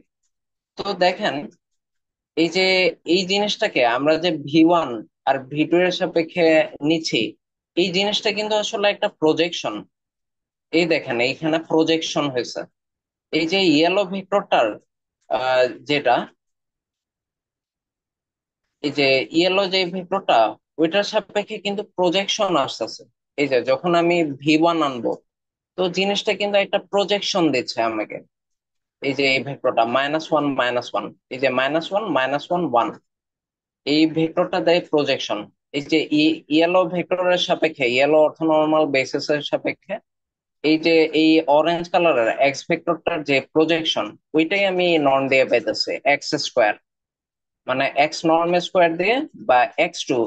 তো দেখেন, এই যে এই জিনিসটাকে আমরা যে ভি ওয়ান আর ভি টু এর সাপেক্ষে নিচ্ছি, এই জিনিসটা কিন্তু আসলে একটা প্রজেকশন। এই দেখেন এইখানে প্রজেকশন হয়েছে। এই যে ইয়েলো ভেক্টরটার যেটা, এই যে ইয়েলো যে ভেক্টরটা, ওইটার সাপেক্ষে কিন্তু প্রজেকশন আসতেছে। এই যে যখন আমি ভি ওয়ান আনবো, তো জিনিসটা কিন্তু একটা প্রজেকশন দিচ্ছে আমাকে। এই যে এই ভেক্টরটা -1 -1, এই যে -1 -1 1, এই ভেক্টরটা দেয় প্রজেকশন। এই যে ইয়েলো ভেক্টরের সাপেক্ষে, ইয়েলো অর্থনর্মাল বেসিসের সাপেক্ষে এই যে এই অরেঞ্জ কালারের এক্স ভেক্টরটার যে প্রজেকশন, ওইটাই আমি নর্ম দিয়ে পাইতেছি এক্স স্কোয়ার, মানে এক্স নর্ম স্কোয়ার দিয়ে, বা এক্স টু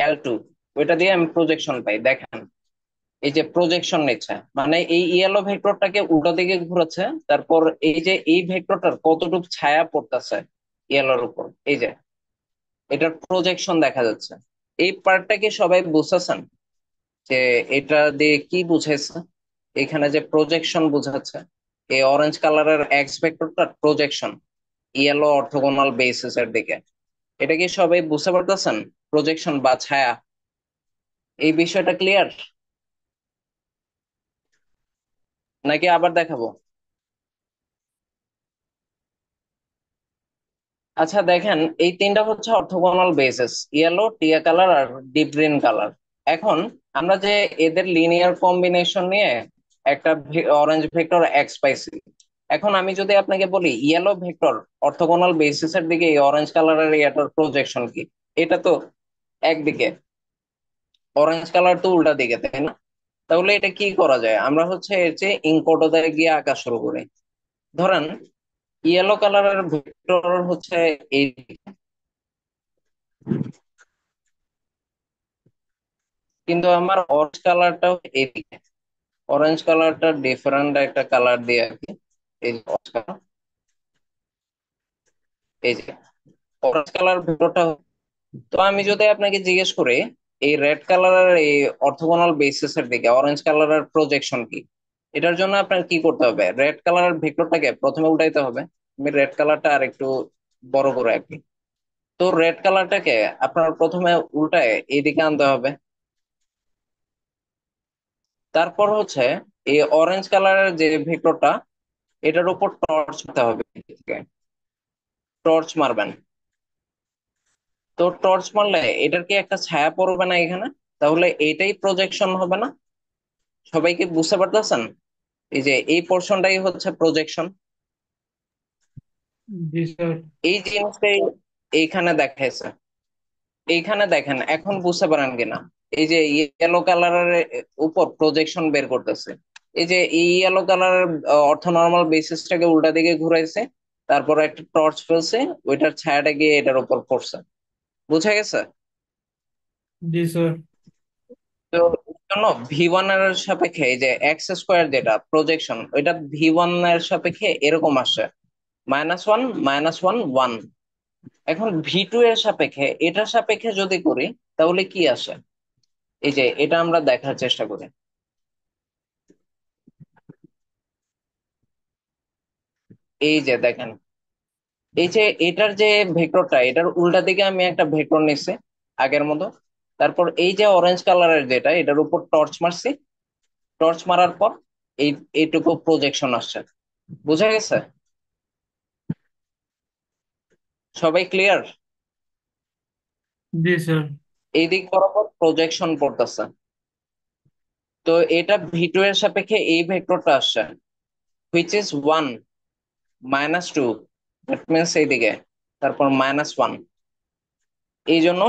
এল টু ওইটা দিয়ে আমি প্রজেকশন পাই। দেখেন এই যে প্রজেকশন নিচ্ছে, মানে এই ইয়েলো ভেক্টরটাকে উল্টো দিকে ঘুরাচ্ছে, তারপর এই যে এই ভেক্টরটার কতটুকু ছায়া পড়তেছে ইয়েলোর উপর, এই যে এটার প্রজেকশন দেখা যাচ্ছে। এই পার্টটা কি সবাই বুঝতেছেন যে এটা দিয়ে কি বুঝাইছে? এখানে যে প্রজেকশন বুঝাচ্ছে, এই অরেঞ্জ কালারের এক্স ভেক্টরটার প্রজেকশন ইয়েলো অর্থোগোনাল বেসিস এর দিকে। এটা কি সবাই বুঝতে পারতেছেন? প্রজেকশন বা ছায়া, এই বিষয়টা ক্লিয়ার নাকি আবার দেখাবো? আচ্ছা দেখেন, এই তিনটা হচ্ছে অর্থোগোনাল বেসিস, ইয়েলো, টিয়া কালার আর ডিপ গ্রিন কালার। এখন আমরা যে এদের লিনিয়ার কম্বিনেশন নিয়ে একটা অরেঞ্জ ভেক্টর এক্স পাইছি, এখন আমি যদি আপনাকে বলি ইয়েলো ভেক্টর অর্থোগোনাল বেসিসের দিকে এই অরেঞ্জ কালারের এটার প্রজেকশন কি, এটা তো একদিকে, অরেঞ্জ কালার তো উল্টা দিকে, তাই না? তাহলে এটা কি করা যায়? আমরা হচ্ছে এর যে ইনকোডে গিয়ে আঁকা শুরু করি। ধরেন ইয়েলো কালারের ভেক্টর হচ্ছে এই, কিন্তু আমার অরেঞ্জ কালারটাও এইদিকে। অরেঞ্জ কালারটা ডিফারেন্ট একটা কালার দিয়ে আর কি, এই যে orange color, এই যে অরেঞ্জ কালার ভেক্টরটা। তো আমি যদি আপনাকে জিজ্ঞেস করি এই রেড কালারের এই অর্থোগোনাল বেসিস এর দিকে অরেঞ্জ কালারের প্রজেকশন কি, এটার জন্য আপনার কি করতে হবে? রেড কালারের ভেক্টরটাকে প্রথমে উল্টাইতে হবে। আমি রেড কালারটা আর একটু বড় করে আঁকি। তো রেড কালারটাকে আপনার প্রথমে উল্টায় এইদিকে আনতে হবে। তারপর হচ্ছে এই অরেঞ্জ কালারের যে ভেক্টরটা, এটার উপর টর্চ দিতে হবে। টর্চ মারবেন। তো টর্চ মারলে এটার কি একটা ছায়া পড়বে না এখানে? তাহলে এইটাই প্রজেকশন হবে না? সবাইকে বুঝতে পারতেছেন? এই যে এই পোর্শনটাই হচ্ছে প্রজেকশন। জি স্যার। এই জিনিসটাই এইখানে দেখাইছে। এইখানে দেখেন, এখন বুঝতে পারেন কিনা? এই যে ইয়েলো কালারের উপর প্রজেকশন বের করতেছে। এই যে এই ইয়েলো কালারের অর্থ নর্মাল বেসিসটাকে উল্টা দিকে ঘুরাইছে, তারপর একটা টর্চ ফেলছে, ওইটার ছায়াটা গিয়ে এটার উপর পড়ছে। বুঝা গেছে? জি স্যার। তো এর জন্য ভি ওয়ান এর সাপেক্ষে এই যে এক্স স্কোয়ার যেটা প্রজেকশন, ওইটা ভি ওয়ান এর সাপেক্ষে এরকম আসে, -1 -1 1। এখন ভি টু এর সাপেক্ষে, এটার সাপেক্ষে যদি করি, তাহলে কি আসে? এই যে এটা আমরা দেখার চেষ্টা করি। এই যে দেখেন, এই যে এটার যে ভেক্টরটা, এটার উল্টা দিকে আমি একটা ভেক্টর নিচ্ছি আগের মতো। তারপর এই যে অরেঞ্জ কালারের যেটা, এটার উপর টর্চ মারছি। টর্চ মারার পর এই এইটুকু প্রজেকশন আসছে। বুঝা গেছে? সবাই ক্লিয়ার? জি স্যার। এই দিক বরাবর প্রজেকশন পড়তেছে। তো এটা ভি টু এর সাপেক্ষে এই ভেক্টরটা আসছে, হুইচ ইজ 1 -2। দ্যাট মিনস এইদিকে, তারপর -1। এই জন্য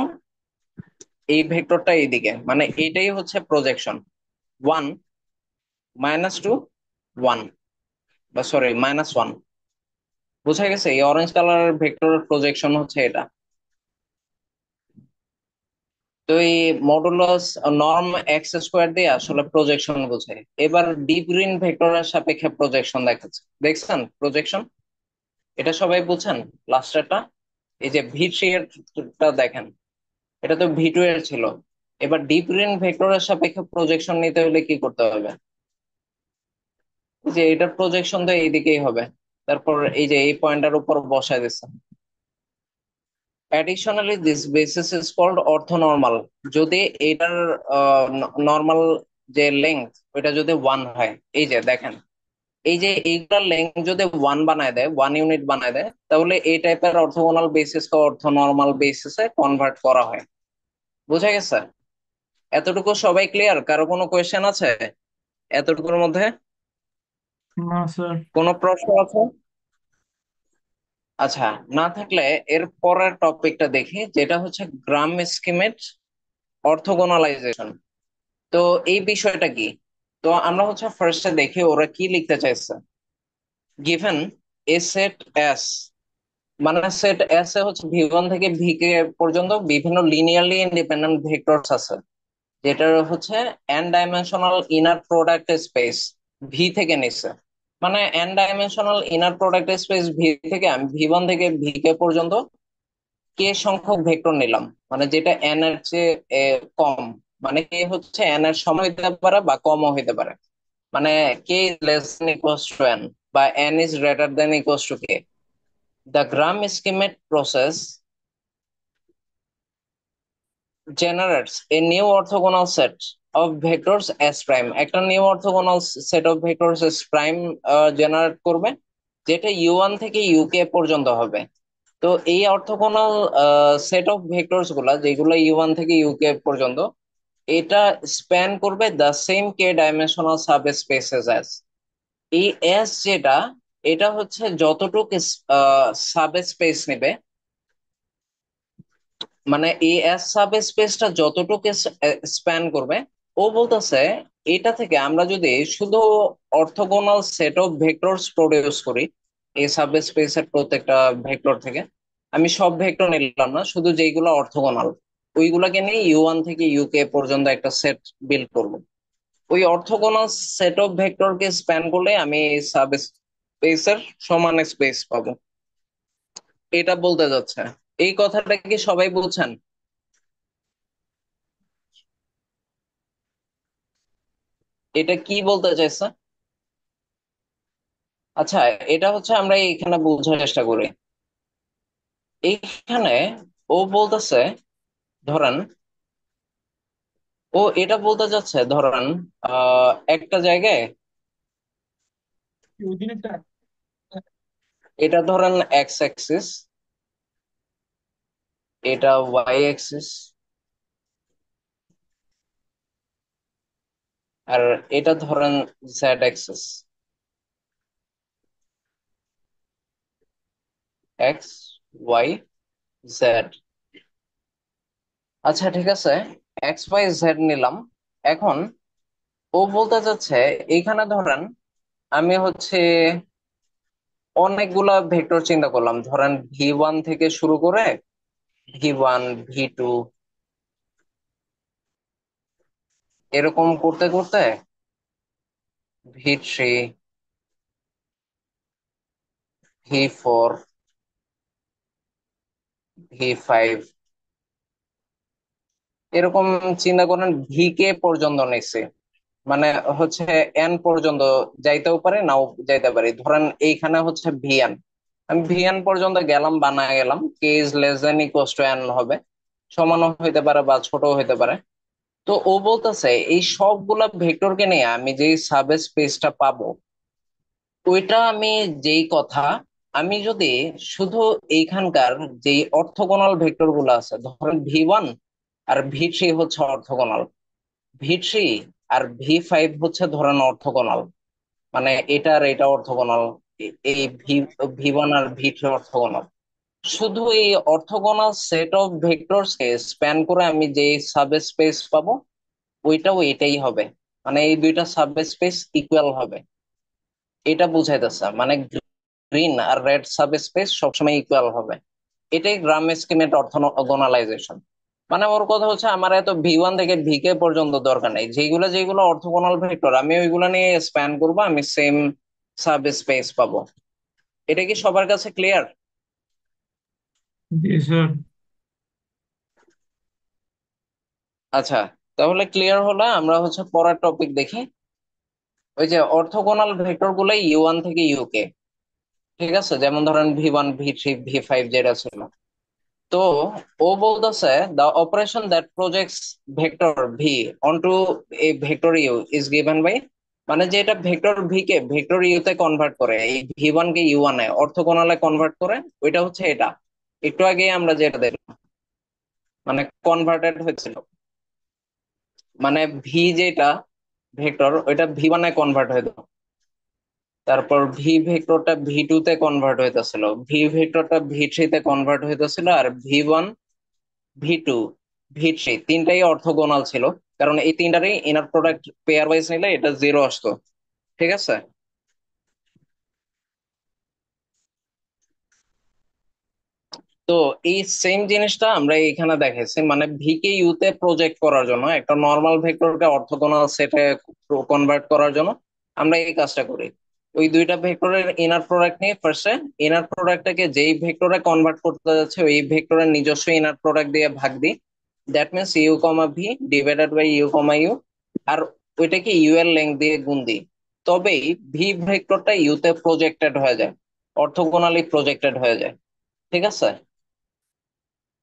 এই ভেক্টরটা এইদিকে, মানে এইটাই হচ্ছে প্রজেকশন। 1 -2 1, বা সরি -1। বুঝা গেছে? এই অরেঞ্জ কালারের ভেক্টরের প্রজেকশন হচ্ছে এটা। তো এই মডুলাস নর্ম এক্স স্কোয়ার দিয়ে আসলে প্রজেকশন বোঝায়। এবার ডিপ গ্রিন ভেক্টরের সাপেক্ষে প্রজেকশন দেখাচ্ছে, দেখছেন প্রজেকশন? এটা সবাই বুঝছেন? লাস্টেরটা, এই যে ভি3 এরটা দেখেন, এটা তো ভি2 এর ছিল। এবার ডিপ গ্রিন ভেক্টরের সাপেক্ষে প্রজেকশন নিতে হলে কি করতে হবে? এই যে এটার প্রজেকশন তো এইদিকেই হবে, তারপর এই যে এই পয়েন্টের উপর বসায় দিচ্ছে। Additionally this basis is called orthonormal. যদি এটার নর্মাল যে লেংথ, ওইটা যদি 1 হয়, এই যে দেখেন, এই যে এইগুলার লেংথ যদি 1 বানায় দেয়, 1 ইউনিট বানায় দেয়, তাহলে এই টাইপের অর্থোগোনাল বেসিসকে অর্থোনর্মাল বেসিসে কনভার্ট করা হয়। বুঝা গেছে? এতটুকু সবাই ক্লিয়ার? কারো কোনো কোয়েশ্চেন আছে এতটুকুর মধ্যে? না স্যার। কোনো প্রশ্ন আছে? আচ্ছা, না থাকলে এর পরের টপিকটা দেখি, যেটা হচ্ছে গ্রাম স্কিমেট অর্থোগোনালাইজেশন। তো এই বিষয়টা কি? তো আমরা হচ্ছে ফার্স্টে দেখি ওরা কি লিখতে চাইছে। গিভেন এ সেট এস, মানে সেট এস এ হচ্ছে ভি1 থেকে ভি পর্যন্ত বিভিন্ন লিনিয়ারলি ইন্ডিপেন্ডেন্ট ভেক্টরস আছে, যেটা হচ্ছে N dimensional inner product space V থেকে নিচ্ছে। মানে N dimensional inner product space V থেকে আমি ভি1 থেকে ভি পর্যন্ত কে সংখ্যক ভেক্টর নিলাম, মানে যেটা এন এর চেয়ে কম। মানে কে হচ্ছে এন এর সমান হইতে পারে বা কমও হইতে পারে। মানে K is less than equals to N, বা N is greater than equals to K. The Gram Schmidt process generates a new orthogonal set of vectors S prime। একটা new orthogonal set of vectors S prime generate করবে, যেটা ইউ1 থেকে ইউকে পর্যন্ত হবে। তো এই অর্থোগোনাল সেট অফ ভেক্টরস গুলা, যেগুলো ইউ1 থেকে ইউকে পর্যন্ত, এটা স্প্যান করবে the same K dimensional sub spaces S. এই এস যেটা, এটা হচ্ছে যতটুকু সাব স্পেস নেবে, মানে এই এস সাব স্পেসটা যতটুকু স্প্যান করবে। ও বলতেছে এটা থেকে আমরা যদি শুধু orthogonal set of vectors produce করি, এই সাব স্পেসের প্রত্যেকটা ভেক্টর থেকে, আমি সব ভেক্টর নিলাম না, শুধু যেইগুলো অর্থোগোনাল ওইগুলাকে নিয়ে ইউ1 থেকে ইউকে পর্যন্ত একটা সেট বিল্ড করব। ওই অর্থোগোনাল সেট অফ ভেক্টরকে স্প্যান করলে আমি সাব স্পেসের সমান স্পেস পাবো। এটা বলতে যাচ্ছে। এই কথাটা কি সবাই বুঝছেন? এটা কি বলতে চাইছে? আচ্ছা, এটা হচ্ছে আমরা এখানে বোঝার চেষ্টা করি। এইখানে ও বলতেছে, ধরেন, ও এটা বলতে যাচ্ছে, ধরেন একটা জায়গায়, এটা ধরেন এক্স অ্যাক্সিস, এটা ওয়াই অ্যাক্সিস, আর এটা ধরেন Z axis, X Y Z. আচ্ছা ঠিক আছে, এক্স ওয়াই জেড নিলাম। এখন ও বলতে চাচ্ছে এইখানে ধরেন আমি হচ্ছে অনেকগুলা ভেক্টর চিন্তা করলাম, ধরেন ভি 1 থেকে শুরু করে ভি 1, ভি 2, এরকম করতে করতে ভি 3, ভি 4, ভি 5, এরকম চিন্তা করেন ভি কে পর্যন্ত নিচ্ছে। মানে হচ্ছে এন পর্যন্ত যাইতেও পারে নাও যাইতে পারে। ধরেন এইখানে হচ্ছে ভি 1, আমি ভি 1 পর্যন্ত গেলাম, বানায় গেলাম K is less than equal to N হবে, সমানও হইতে পারে বা ছোট হইতে পারে। তো ও বলতেছে এই সবগুলা ভেক্টরকে নিয়ে আমি যে সাব স্পেসটা পাবো, ওইটা আমি যেই কথা, আমি যদি শুধু এইখানকার যেই অর্থগোনাল ভেক্টর গুলো আছে, ধরেন ভি 1 আর ভি 3 হচ্ছে অর্থগোনাল, ভি 3 আর ভি 5 হচ্ছে ধরেন অর্থগোনাল, মানে এটা আর এটা অর্থগোনাল, এই ভি 1 আর ভি 3 অর্থগোনাল। শুধু এই orthogonal set of vectors K span করে আমি যে সাব স্পেস পাবো, ওইটাও এটাই হবে। মানে এই দুইটা সাব স্পেস ইকুয়াল হবে, এটা বুঝাইতেছে। মানে গ্রিন আর রেড সাব স্পেস সবসময় ইকুয়াল হবে। এটাই গ্রাম স্কিমের অর্থগোনালাইজেশন। মানে ওর কথা হচ্ছে আমার এত ভি 1 থেকে ভি পর্যন্ত দরকার নেই, যেগুলো যেগুলো অর্থগোনাল ভেক্টর আমি ওইগুলো নিয়ে স্প্যান করবো, আমি সেম সাব স্পেস পাবো। এটা কি সবার কাছে ক্লিয়ার? जी सर। আচ্ছা, তাহলে ক্লিয়ার হলো, আমরা হচ্ছে পরের টপিক দেখি। ওই যে অর্থগোনাল ভেক্টর গুলো ইউ 1 থেকে ইউকে, ঠিক আছে, যেমন ধরেন ভি 1, ভি 3, ভি 5 যেটা ছিল। তো ও বলতেছে the operation that projects vector v onto a vector u is given by, মানে যে এটা ভেক্টর ভি কে ভেক্টর ইউ তে কনভার্ট করে, এই ভি 1 কে ইউ 1 এ অর্থগোনালে কনভার্ট করে, ওইটা হচ্ছে এটা। একটু আগে আমরা যেটা দেখলাম, মানে কনভার্টেড হয়েছিল, মানে ভি যেটা ভেক্টর ওইটা ভি 1 এ কনভার্ট হইতো, তারপর ভি ভেক্টরটা ভি 2 তে কনভার্ট হইতেছিল, ভি ভেক্টরটা ভি 3 তে কনভার্ট হইতেছিল, আর ভি 1, ভি 2, ভি 3 তিনটাই অর্থগোনাল ছিল, কারণ এই তিনটারই ইনার প্রোডাক্ট পেয়ার ওয়াইজ নিলে এটা জিরো আসতো। ঠিক আছে। তো এই সেম জিনিসটা আমরা এখানে দেখাইছি, মানে ভি কে ইউ তে প্রজেক্ট করার জন্য, একটা নর্মাল ভেক্টরকে অর্থগোনাল সেটে কনভার্ট করার জন্য আমরা এই কাজটা করি। ওই দুইটা ভেক্টরের ইনার প্রোডাক্ট নিয়ে ফার্স্টে ইনার প্রোডাক্টটাকে যেই ভেক্টরে কনভার্ট করতে যাচ্ছে ওই ভেক্টরের নিজস্ব ইনার প্রোডাক্ট দিয়ে ভাগ দিই। That means U comma V divided by U comma U, আর ওইটাকে ইউ এর লেংথ দিয়ে গুণ দিই। তবেই ভি ভেক্টরটা ইউ তে প্রজেক্টেড হয়ে যায়, অর্থগোনালি প্রজেক্টেড হয়ে যায়। ঠিক আছে।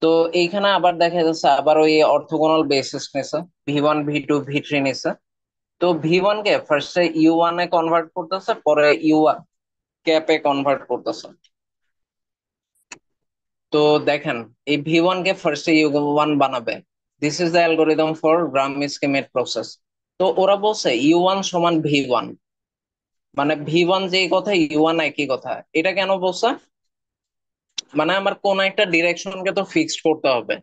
তো এইখানে আবার দেখা যাচ্ছে আবার ওই অর্থগোনাল বেসিস নিছে, ভি 1, ভি 2, ভি 3 নিছে। তো ভি 1 কে ফার্স্টে ইউ 1 এ কনভার্ট করতেছে, পরে ইউ ক্যাপে কনভার্ট করতেছে। তো দেখেন এই ভি 1 কে ফার্স্টে ইউ 1 বানাবে, this is the algorithm for Gram Schmidt process. তো ওরা বলছে ইউ 1 সমান ভি 1, মানে ভি 1 যেই কথা ইউ 1 একই কথা। এটা কেন বলছে? মানে আমার কোন একটা ডিরেকশনকে তো ফিক্সড করতে হবে।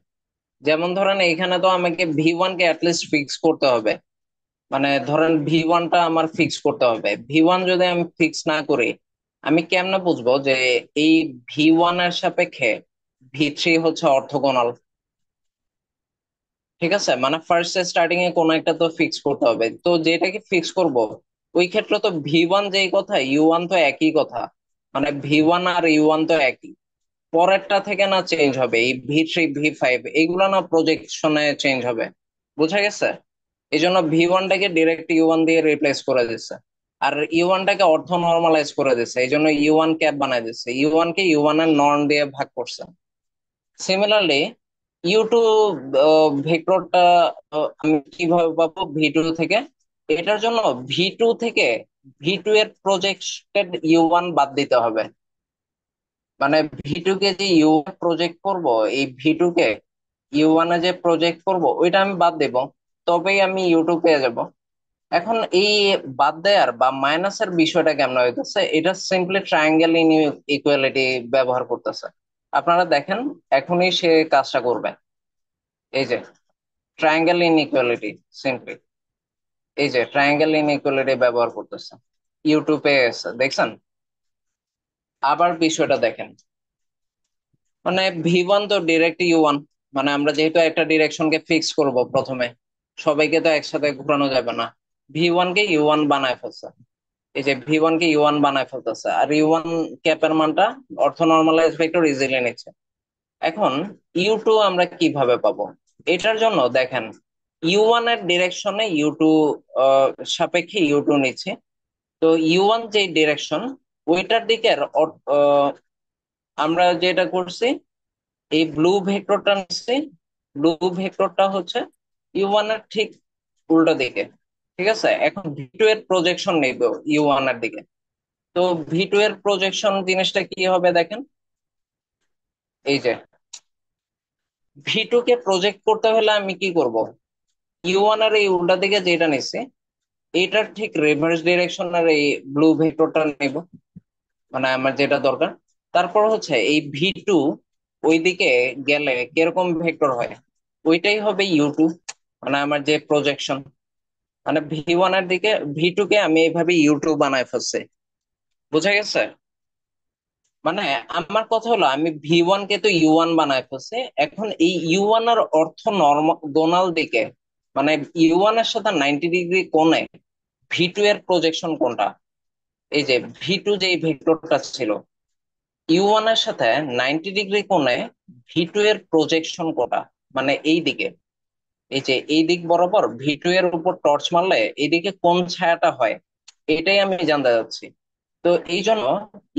যেমন ধরেন এইখানে তো আমাকে ভি 1 কে অ্যাটলিস্ট ফিক্স করতে হবে, মানে ধরেন ভি 1টা আমার ফিক্স করতে হবে। ভি 1 যদি আমি ফিক্স না করি, আমি কেমনে বুঝবো যে এই ভি 1 এর সাপেক্ষে ভি 3 হচ্ছে অর্থগোনাল? ঠিক আছে, মানে ফার্স্ট স্টার্টিং এ কোনো একটা তো ফিক্স করতে হবে, তো যেটাকে ফিক্স করব ওই ক্ষেত্রে তো ভি 1 যেই কথা ইউ 1 তো একই কথা, মানে ভি 1 আর ইউ 1 তো একই। পরেরটা থেকে না চেঞ্জ হবে, এই ভি 3, ভি 5 এইগুলো না প্রজেকশনে চেঞ্জ হবে। বুঝা গেছে? এই জন্য ভি 1টাকে ডিরেক্ট ইউ 1 দিয়ে রিপ্লেস করে দিচ্ছে, আর ইউ 1টাকে অর্থ নর্মালাইজ করে দিচ্ছে, এই জন্য ইউ 1 ক্যাপ বানাই দিচ্ছে, ইউ 1 কে ইউ 1 এর নর্ম দিয়ে ভাগ করছে। সিমিলারলি ইউ 2 ভেক্টরটা আমি কিভাবে পাবো ভি 2 থেকে? এটার জন্য ভি 2 থেকে ভি 2 এর প্রজেক্টেড ইউ 1 বাদ দিতে হবে। মানে ভি 2 কে যে ইউ 1 প্রজেক্ট করব, এই ভি 2 কে ইউ 1 এ যে প্রজেক্ট করব ওইটা আমি বাদ দেব, তবেই আমি ইউ 2 পেয়ে যাব। এখন এই বাদ দেয়ার বা মাইনাসের বিষয়টা কেমন হইতেছে, এটা সিম্পলি ট্রায়াঙ্গেল ইন ইকুয়ালিটি ব্যবহার করতেছে। আপনারা দেখেন এখনই সে কাজটা করবে। এই যে ট্রায়াঙ্গেল ইন ইকুয়ালিটি, সিম্পলি এই যে ট্রায়াঙ্গেল ইন ইকুয়ালিটি ব্যবহার করতেছে, ইউটিউবে এসে দেখছেন। আবার বিষয়টা দেখেন, মানে V1 তো ডিরেক্ট U1, মানে আমরা যেহেতু একটা ডিরেকশনকে ফিক্স করব প্রথমে, সবাইকে তো একসাথে ঘোরানো যাবে না। V1 কে U1 বানায় ফেলছে। এই যে V1 কে U1 বানায় ফেলতেছে, আর U1 ক্যাপের মানটা অর্থ নর্মালাইজ ভেক্টর ইজিলি নিচ্ছে। এখন U2 আমরা কিভাবে পাবো? এটার জন্য দেখেন, U1 এর ডিরেকশনে U2 সাপেক্ষে U2 নিচ্ছে। তো U1 যে ডিরেকশন, ওইটার দিকে আমরা যেটা করছি, এই ব্লু ভেক্টরটা নিচ্ছি। ব্লু ভেক্টরটা হচ্ছে U1 এর ঠিক উল্টো দিকে। ঠিক আছে, এখন V2 এর প্রজেকশন নেব U1 এর দিকে। তো V2 এর প্রজেকশন জিনিসটা কি হবে দেখেন। এই যে V2 কে প্রজেক্ট করতে হলে আমি কি করব? U1 এর এই উল্টা দিকে যেটা নিচ্ছি, এইটার ঠিক রিভার্স ডিরেকশনের এই ব্লু ভেক্টরটা নেব, মানে আমার যেটা দরকার। তারপর হচ্ছে এই V2 ওইদিকে গেলে কিরকম ভেক্টর হয়, ওইটাই হবে U2, মানে আমার যে প্রজেকশন। মানে V1 এর দিকে V2 কে আমি এইভাবে U2 বানায় ফেলছি। বুঝা গেছে? মানে আমার কথা হলো, আমি V1 কে তো U1 বানায় ফেলছি। এখন এই U1 এর অর্থ নর্মাল দিকে, মানে U1 এর সাথে 90 ডিগ্রি কোণে V2 এর প্রজেকশন কোনটা? এই যে V2 যে ভেক্টরটা ছিল, U1 এর সাথে 90 ডিগ্রি কোণে V2 এর প্রজেকশন কোনটা? মানে এই দিকে, এই যে এই দিক বরাবর V2 এর উপর টর্চ মারলে এইদিকে কোন ছায়াটা হয়, এটাই আমি জানতে চাচ্ছি। তো এই জন্য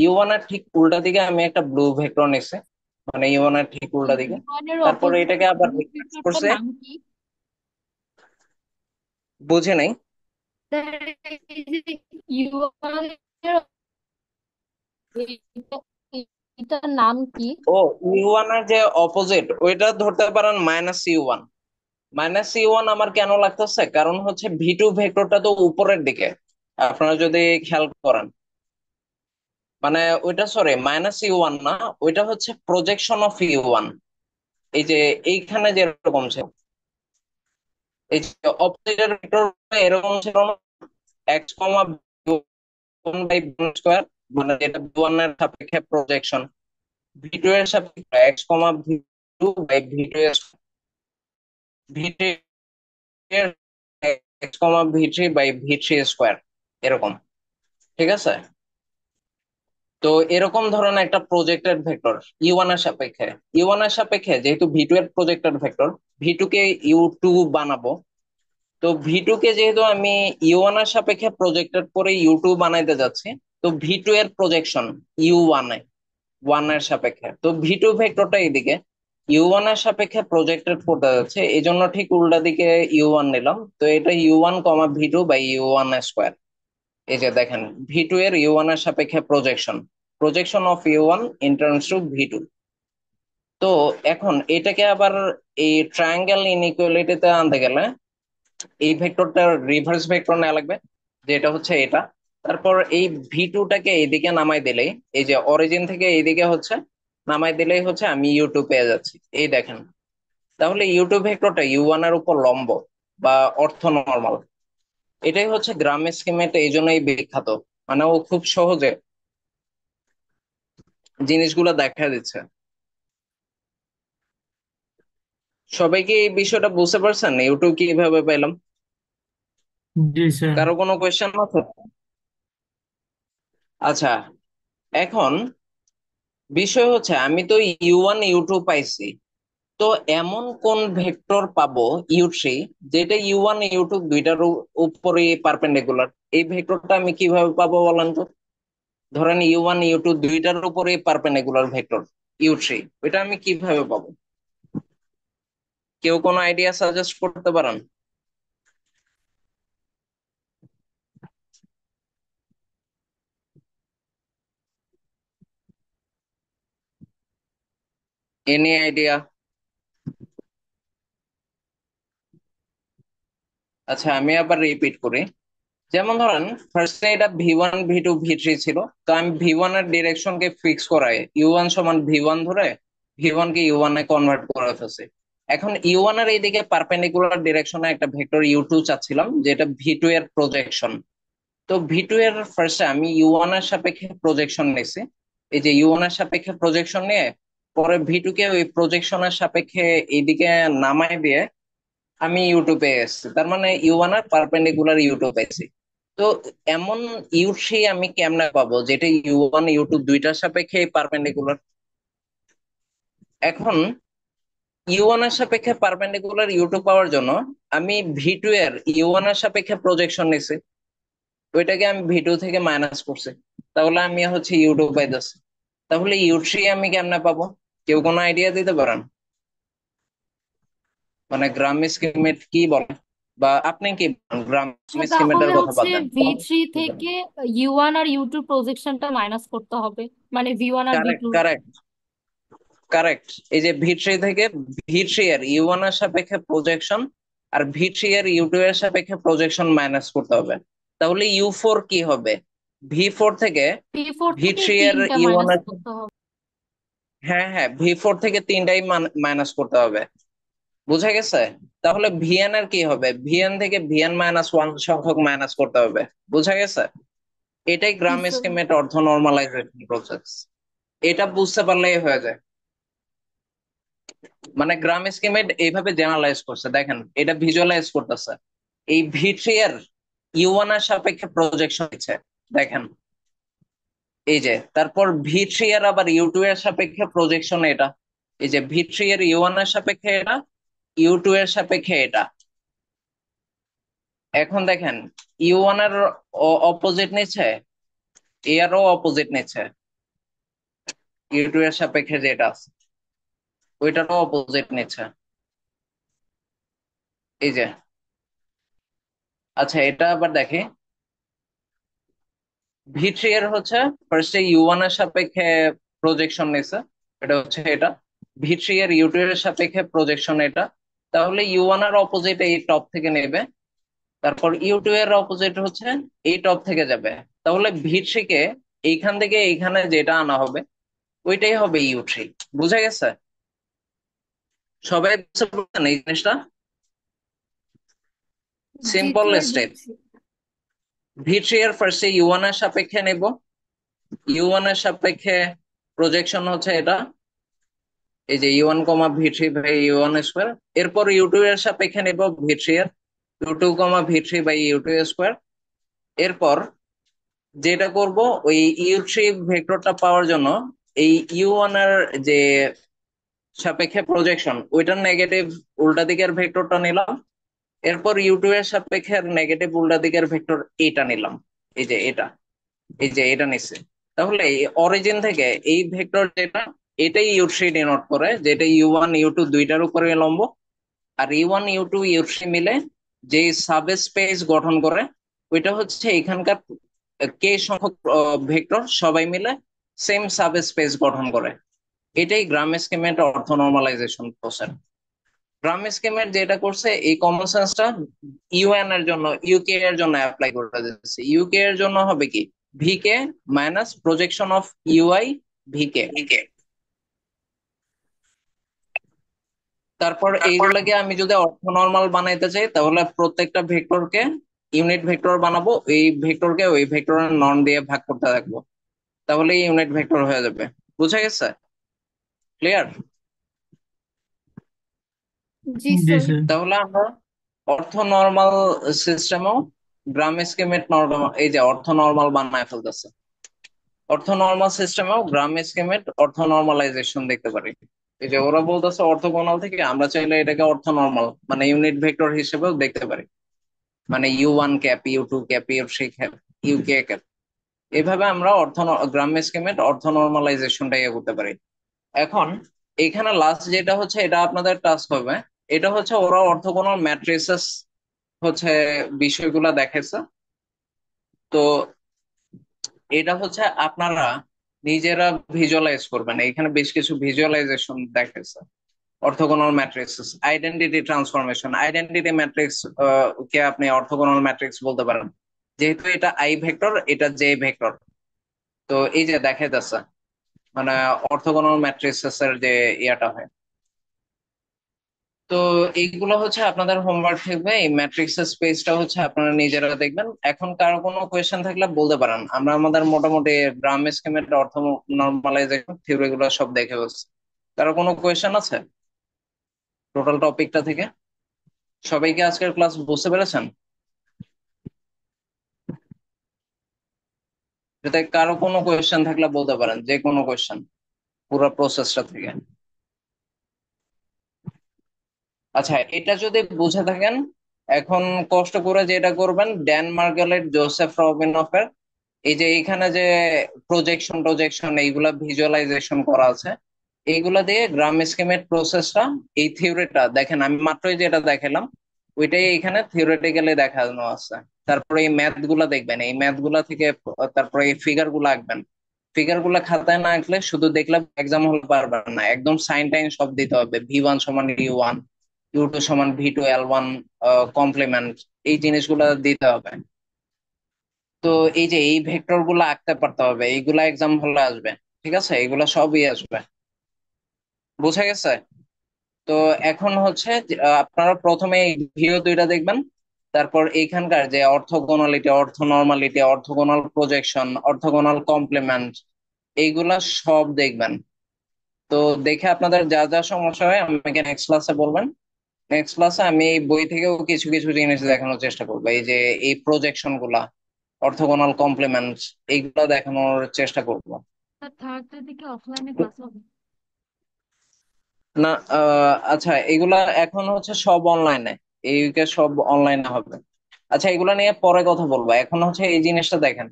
U1 এর ঠিক উল্টা দিকে আমি একটা ব্লু ভেক্টর নিছি, মানে U1 এর ঠিক উল্টা দিকে। ইউয়ানের তারপরে অপোজিট এটাকে আবার ব্লু রিভার্স ভেক্টরটার করছে। নাম কি? বুঝে নাই। ইউয়ানের এটার নাম কি? ও, U1 এর যে অপোজিট ওইটা ধরতে পারেন -U1। -U1 আমার কেন লাগতেছে, কারণ হচ্ছে V2 ভেক্টরটা তো উপরের দিকে, আপনারা যদি খেয়াল করেন। মানে ওইটা সরি -U1 না, ওইটা হচ্ছে প্রজেকশন অফ U1। এই যে এইখানে যেরকম ছিল, এই যে অপোজিটের ভেক্টর এরকম ছিল না, এক্স কমা স্কোয়ার, মানে যেটা V1 এর সাপেক্ষে প্রজেকশন, V2 এর সাপেক্ষে এক্স কমা V2 এর V3 এর এক্স কমা V3 স্কোয়ার, এরকম। ঠিক আছে, তো এরকম ধরনের একটা প্রজেক্টেড ভেক্টর U1 এর সাপেক্ষে, U1 এর সাপেক্ষে যেহেতু V2 এর প্রজেক্টেড ভেক্টর, V2 কে U2 বানাবো। তো V2 কে যেহেতু আমি U1 এর সাপেক্ষে প্রজেক্টেড করে U2 বানাইতে যাচ্ছি, তো V2 এর প্রজেকশন U1 এ, 1 এর সাপেক্ষে, তো V2 ভেক্টরটা এইদিকে U1 এর সাপেক্ষে প্রজেক্টেড করতে যাচ্ছে, এই জন্য ঠিক উল্টা দিকে U1 নিলাম। তো এটা U1, V2/U1 স্কোয়ার। এই যে দেখেন, V2 এর U1 এর সাপেক্ষে projection, projection of U1 in terms to V2। তো এখন এটাকে আবার এই ট্রায়াঙ্গেল ইনইকুয়ালিটিতে আনতে গেলে এই ভেক্টরটার রিভার্স ভেক্টর নেওয়া লাগবে, যেটা হচ্ছে এটা। তারপর এই V2টাকে এইদিকে নামাই দিলেই, এই যে অরিজিন থেকে এইদিকে হচ্ছে নামাই দিলেই হচ্ছে আমি U2 পেয়ে যাচ্ছি। এই দেখেন, তাহলে U2 ভেক্টরটা U1 এর উপর লম্ব বা অর্থ নর্মাল। এটাই হচ্ছে গ্রাম স্কিমেট, এই জন্যই বিখ্যাত। মানে ও খুব সহজে জিনিসগুলো দেখা দিচ্ছে। সবাইকে এই বিষয়টা বুঝতে পারছেন ইউটিউব কিভাবে পেলাম? जी सर। কারো কোনো কোয়েশ্চেন আছে? আচ্ছা, এখন বিষয় হচ্ছে আমি তো U1 U2 পাইছি, তো এমন কোন ভেক্টর পাবো U3 যেটা U1 U2 দুইটার উপরে পারপেন্ডিকুলার? এই ভেক্টরটা আমি কিভাবে পাবো বলেন তো? ধরেন U1 U2 দুইটার উপরে পারপেন্ডিকুলার ভেক্টর U3, ওইটা আমি কিভাবে পাবো? কেউ কোনো আইডিয়া সাজেস্ট করতে পারেন? Any idea? আচ্ছা, আমি আবার রিপিট করি। যেমন ধরেন, ফার্স্টে এটা V1 V2 V3 ছিল। তো আমি V1 এর ডিরেকশন কে ফিক্স করাই U1 সমান V1 ধরে V1 কে U1 এ কনভার্ট করে ফেলছি। এখন U1 এর এইদিকে পারপেন্ডিকুলার ডিরেকশনে একটা ভেক্টর U2 চাচ্ছিলাম, যেটা V2 এর প্রজেকশন। তো V2 এর ফার্স্টে আমি U1 এর সাপেক্ষে প্রজেকশন নিছি। এই যে U1 এর সাপেক্ষে প্রজেকশন নিয়ে পরে V2 কে ওই প্রজেকশনের সাপেক্ষে এইদিকে নামাই দিয়ে আমি ইউটিউব পেয়ে এসেছি। তার মানে U1 এর পারপেন্ডিকুলার ইউটিউব পেয়েছি। তো এমন ইউ3 আমি কেমনে পাবো যেটা U1 U2 দুইটার সাপেক্ষে পারপেন্ডিকুলার? এখন U1 এর সাপেক্ষে পারপেন্ডিকুলার ইউটিউব পাওয়ার জন্য আমি V2 এর U1 এর সাপেক্ষে প্রজেকশন নিছি, ওইটাকে আমি V2 থেকে মাইনাস করছি। তাহলে আমি হচ্ছে ইউটিউব পাইতেছি। তাহলে U3 আমি কেমনে পাবো? কেউ কোনো আইডিয়া দিতে পারেন? মানে গ্রাম স্কিমেট কি বলে, বা আপনি কি বলেন? গ্রাম আচ্ছা, স্কিমেটের তাহলে কথা হচ্ছে বাদ দেন। V3 থেকে U1 আর U2 প্রজেকশনটা মাইনাস করতে হবে, মানে V1 আর কারেক্ট, V2। Correct, correct. এই যে V3 থেকে V3 এর U1 এর সাপেক্ষে প্রজেকশন আর V3 এর U2 এর সাপেক্ষে প্রজেকশন মাইনাস করতে হবে। তাহলে U4 কি হবে? V4 থেকে V4 থেকে V3 এর তিনটা U1 মাইনাস এর, করতে হবে। হ্যাঁ হ্যাঁ, V4 থেকে তিনটাই মাইনাস করতে হবে। বুঝা গেছে? তাহলে VN এর কি হবে? VN থেকে VN-1 সংখ্যক মাইনাস করতে হবে। বুঝা গেছে? এটাই জি গ্রাম স্যার। স্কিমেট অর্থ নর্মালাইজেশন প্রসেস। এটা বুঝতে পারলেই হয়ে যায়। মানে গ্রাম স্কিমেট এইভাবে জেনারেলাইজ করছে, দেখেন এটা ভিজুয়ালাইজ করতেছে। এই V3 এর U1 এর সাপেক্ষে প্রজেকশন দিচ্ছে, দেখেন। এই যে তারপর V3 এর আবার U2 এর সাপেক্ষে প্রজেকশন এটা। এই যে V3 এর U1 এর সাপেক্ষে এটা, U2 এর সাপেক্ষে এটা। এখন দেখেন, U1 এর অপোজিট নিচ্ছে, এরও অপোজিট নিচ্ছে। U2 এর সাপেক্ষে যেটা আছে ওইটারও অপোজিট নিচ্ছে। এই যে, আচ্ছা এটা আবার দেখি। V3 এর হচ্ছে ফার্স্টে U1 এর সাপেক্ষে প্রজেকশন নিছে, এটা হচ্ছে এটা। V3 এর U2 এর সাপেক্ষে প্রজেকশন এটা। তাহলে U1 এর অপোজিট এই টপ থেকে নেবে, তারপর U2 এর অপোজিট হচ্ছে এই টপ থেকে যাবে। তাহলে V3 কে এইখান থেকে এইখানে যেটা আনা হবে ওইটাই হবে U3। বুঝা গেছে? সবাই বুঝতে পারছেন এই জিনিসটা? জি সিম্পল স্যার, স্টেপ। বুঝছি। V3 এর ফার্স্টে U1 এর সাপেক্ষে নেব, U1 এর সাপেক্ষে প্রজেকশন হচ্ছে এটা। এই যে U1, V3/U1 স্কোয়ার। এরপর U2 এর সাপেক্ষে নেব V3 এর U2, V3/U2 স্কোয়ার। এরপর যেটা করব, ওই U3 ভেক্টরটা পাওয়ার জন্য এই U1 এর যে সাপেক্ষে প্রজেকশন ওইটার নেগেটিভ উল্টা দিকের ভেক্টরটা নিলাম। এরপর U2 এর সাপেক্ষে নেগেটিভ উল্টা দিকের ভেক্টর এটা নিলাম। এই যে এটা, এই যে এটা নিচ্ছে। তাহলে অরিজিন থেকে এই ভেক্টর যেটা, এটাই U3 ডিনোট করে, যেটা U1 U2 দুইটার উপরে লম্ব। আর U1 U2 U3 মিলে যে সাব স্পেস গঠন করে ওইটা হচ্ছে এখানকার কে সংখ্যক ভেক্টর সবাই মিলে সেম সাব স্পেস গঠন করে। এটাই গ্রাম স্কিমের অর্থ নর্মালাইজেশন প্রসেস। গ্রাম স্কিমের যেটা করছে এই কমন সেন্সটা ইউএন এর জন্য, ইউকে এর জন্য অ্যাপ্লাই করে দিচ্ছে। ইউকে এর জন্য হবে কি? V K minus projection of U I V K. তারপর এইগুলোকে আমি যদি অর্থ নর্মাল বানাইতে চাই তাহলে প্রত্যেকটা ভেক্টরকে ইউনিট ভেক্টর বানাবো, এই ভেক্টরকে ওই ভেক্টরের নর্ম দিয়ে ভাগ করতে থাকবো। তাহলে ইউনিট ভেক্টর হয়ে যাবে। বুঝা গেছে? ক্লিয়ার? জি জি স্যার। স্যার। তাহলে আমরা অর্থ নর্মাল সিস্টেমও গ্রাম স্কিমেট নর্মাল, এই যে অর্থ নর্মাল বানায় ফেলতেছে। অর্থ নর্মাল সিস্টেমেও গ্রাম স্কিমেট অর্থ নর্মালাইজেশন দেখতে পারি। এই যে ওরা বলতেছে অর্থগোনাল থেকে, আমরা চাইলে এটাকে অর্থ নর্মাল মানে ইউনিট ভেক্টর হিসেবেও দেখতে পারি। মানে U1 cap, U2 cap, U3 cap, UK cap. এভাবে আমরা গ্রাম স্কিমেট অর্থ নর্মালাইজেশনটা ইয়ে করতে পারি। এখন এখানে লাস্ট যেটা হচ্ছে, এটা আপনাদের টাস্ক হবে। এটা হচ্ছে ওরা অর্থগোনাল ম্যাট্রিসেস হচ্ছে বিষয়গুলা দেখেছে। তো এটা হচ্ছে আপনারা নিজেরা ভিজুয়ালাইজ করবেন। এখানে বেশ কিছু ভিজুয়ালাইজেশন দেখেছে। Orthogonal matrix, identity transformation, identity matrix কে আপনি অর্থোগোনাল ম্যাট্রিক্স বলতে পারেন, যেহেতু এটা আই ভেক্টর, এটা জে ভেক্টর। তো এই যে দেখাইতেছে মানে অর্থোগোনাল ম্যাট্রিক্সেস এর যে ইয়াটা হয়। তো এইগুলো হচ্ছে আপনাদের হোমওয়ার্ক থাকবে, এই ম্যাট্রিক্স স্পেসটা হচ্ছে আপনারা নিজেরা দেখবেন। এখন কারো কোনো কোয়েশ্চেন থাকলে বলতে পারেন, আমরা আমাদের মোটামুটি গ্রাম স্কিমের অর্থ নর্মালাইজেশন থিওরি গুলো সব দেখে বলছি। কারো কোনো কোয়েশ্চেন আছে টোটাল টপিকটা থেকে? সবাইকে আজকের ক্লাস বুঝতে পেরেছেন? যাতে কারো কোনো কোয়েশ্চেন থাকলে বলতে পারেন, যে কোনো কোয়েশ্চেন পুরো প্রসেসটা থেকে। আচ্ছা, এটা যদি বুঝে থাকেন, এখন কষ্ট করে যেটা করবেন, ড্যান মার্গালেট জোসেফ রবিনফের এই যে এইখানে যে প্রজেকশন টোজেকশন এইগুলা ভিজুয়ালাইজেশন করা আছে, এইগুলা দিয়ে গ্রাম স্কিমের প্রসেসটা, এই থিওরিটা দেখেন, আমি মাত্রই যেটা দেখালাম ওইটাই এখানে থিওরিটিক্যালি দেখানো আছে। তারপরে এই ম্যাথ গুলা দেখবেন, এই ম্যাথ গুলা থেকে তারপরে এই ফিগার গুলো আঁকবেন। ফিগার গুলা খাতায় না আঁকলে শুধু দেখলে এক্সাম হলে পারবেন না, একদম সাইন টাইন সব দিতে হবে, ভি 1 সমান ইউ 1, ইউ 2 সমান V2 L1 কমপ্লিমেন্ট, এই জিনিসগুলা দিতে হবে। তো এই যে এই ভেক্টর গুলো আঁকতে পারতে হবে, এইগুলা এক্সাম হলে আসবে। ঠিক আছে, এগুলা সবই আসবে। বুঝা গেছে? তো এখন হচ্ছে যে, আপনারা প্রথমে এই ভিডিও দুইটা দেখবেন, তারপর এইখানকার যে orthogonality, orthonormality, orthogonal projection, orthogonal complement, এইগুলা সব দেখবেন। তো দেখে আপনাদের যা যা সমস্যা হয় আমাকে নেক্সট ক্লাসে বলবেন। নেক্সট ক্লাসে আমি এই বই থেকেও কিছু কিছু জিনিস দেখানোর চেষ্টা করবো, এই যে এই প্রজেকশন গুলা, অর্থগোনাল কমপ্লিমেন্ট, এইগুলা দেখানোর চেষ্টা করব। স্যার থার্ডটার দিকে অফলাইনে ক্লাস হবে? না, আচ্ছা, এগুলা এখন হচ্ছে সব অনলাইনে, এই উইকে সব অনলাইনে হবে। আচ্ছা, এগুলা নিয়ে পরে কথা বলবো, এখন হচ্ছে এই জিনিসটা দেখেন,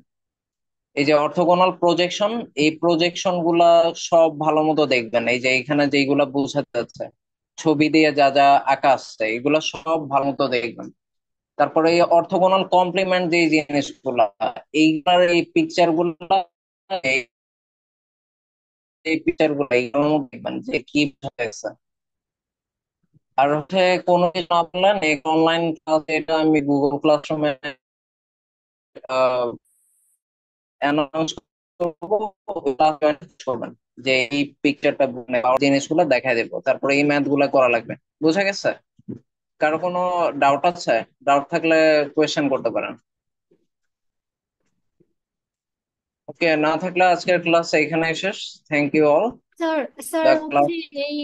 এই যে অর্থগোনাল প্রজেকশন, এই প্রজেকশন গুলা সব ভালো মতো দেখবেন। এই যে এখানে যেগুলা বোঝাতে যাচ্ছে ছবি দিয়ে যা যা আঁকা আছে, এগুলা সব ভালো মতো দেখবেন। তারপরে এই অর্থগোনাল কমপ্লিমেন্ট যে জিনিসগুলা, এইগুলার এই পিকচার গুলা, এই পিকচার গুলা এইগুলোর মধ্যে দেখবেন যে কি বোঝাচ্ছে। আর হচ্ছে কোনো কিছু না পারলেন, এই অনলাইন ক্লাস, এটা আমি গুগল ক্লাসরুমে অ্যানাউন্স করবো, ক্লাস জয়েন করবেন, যে এই পিকচারটা জিনিসগুলো দেখাই দেবো, তারপরে এই ম্যাথ গুলা করা লাগবে। বুঝা গেছে? কারো কোনো ডাউট আছে? ডাউট থাকলে কোয়েশ্চেন করতে পারেন। ওকে, না থাকলে আজকের ক্লাস এখানে শেষ। Thank you all. Sir sir the হচ্ছে ক্লাস। এই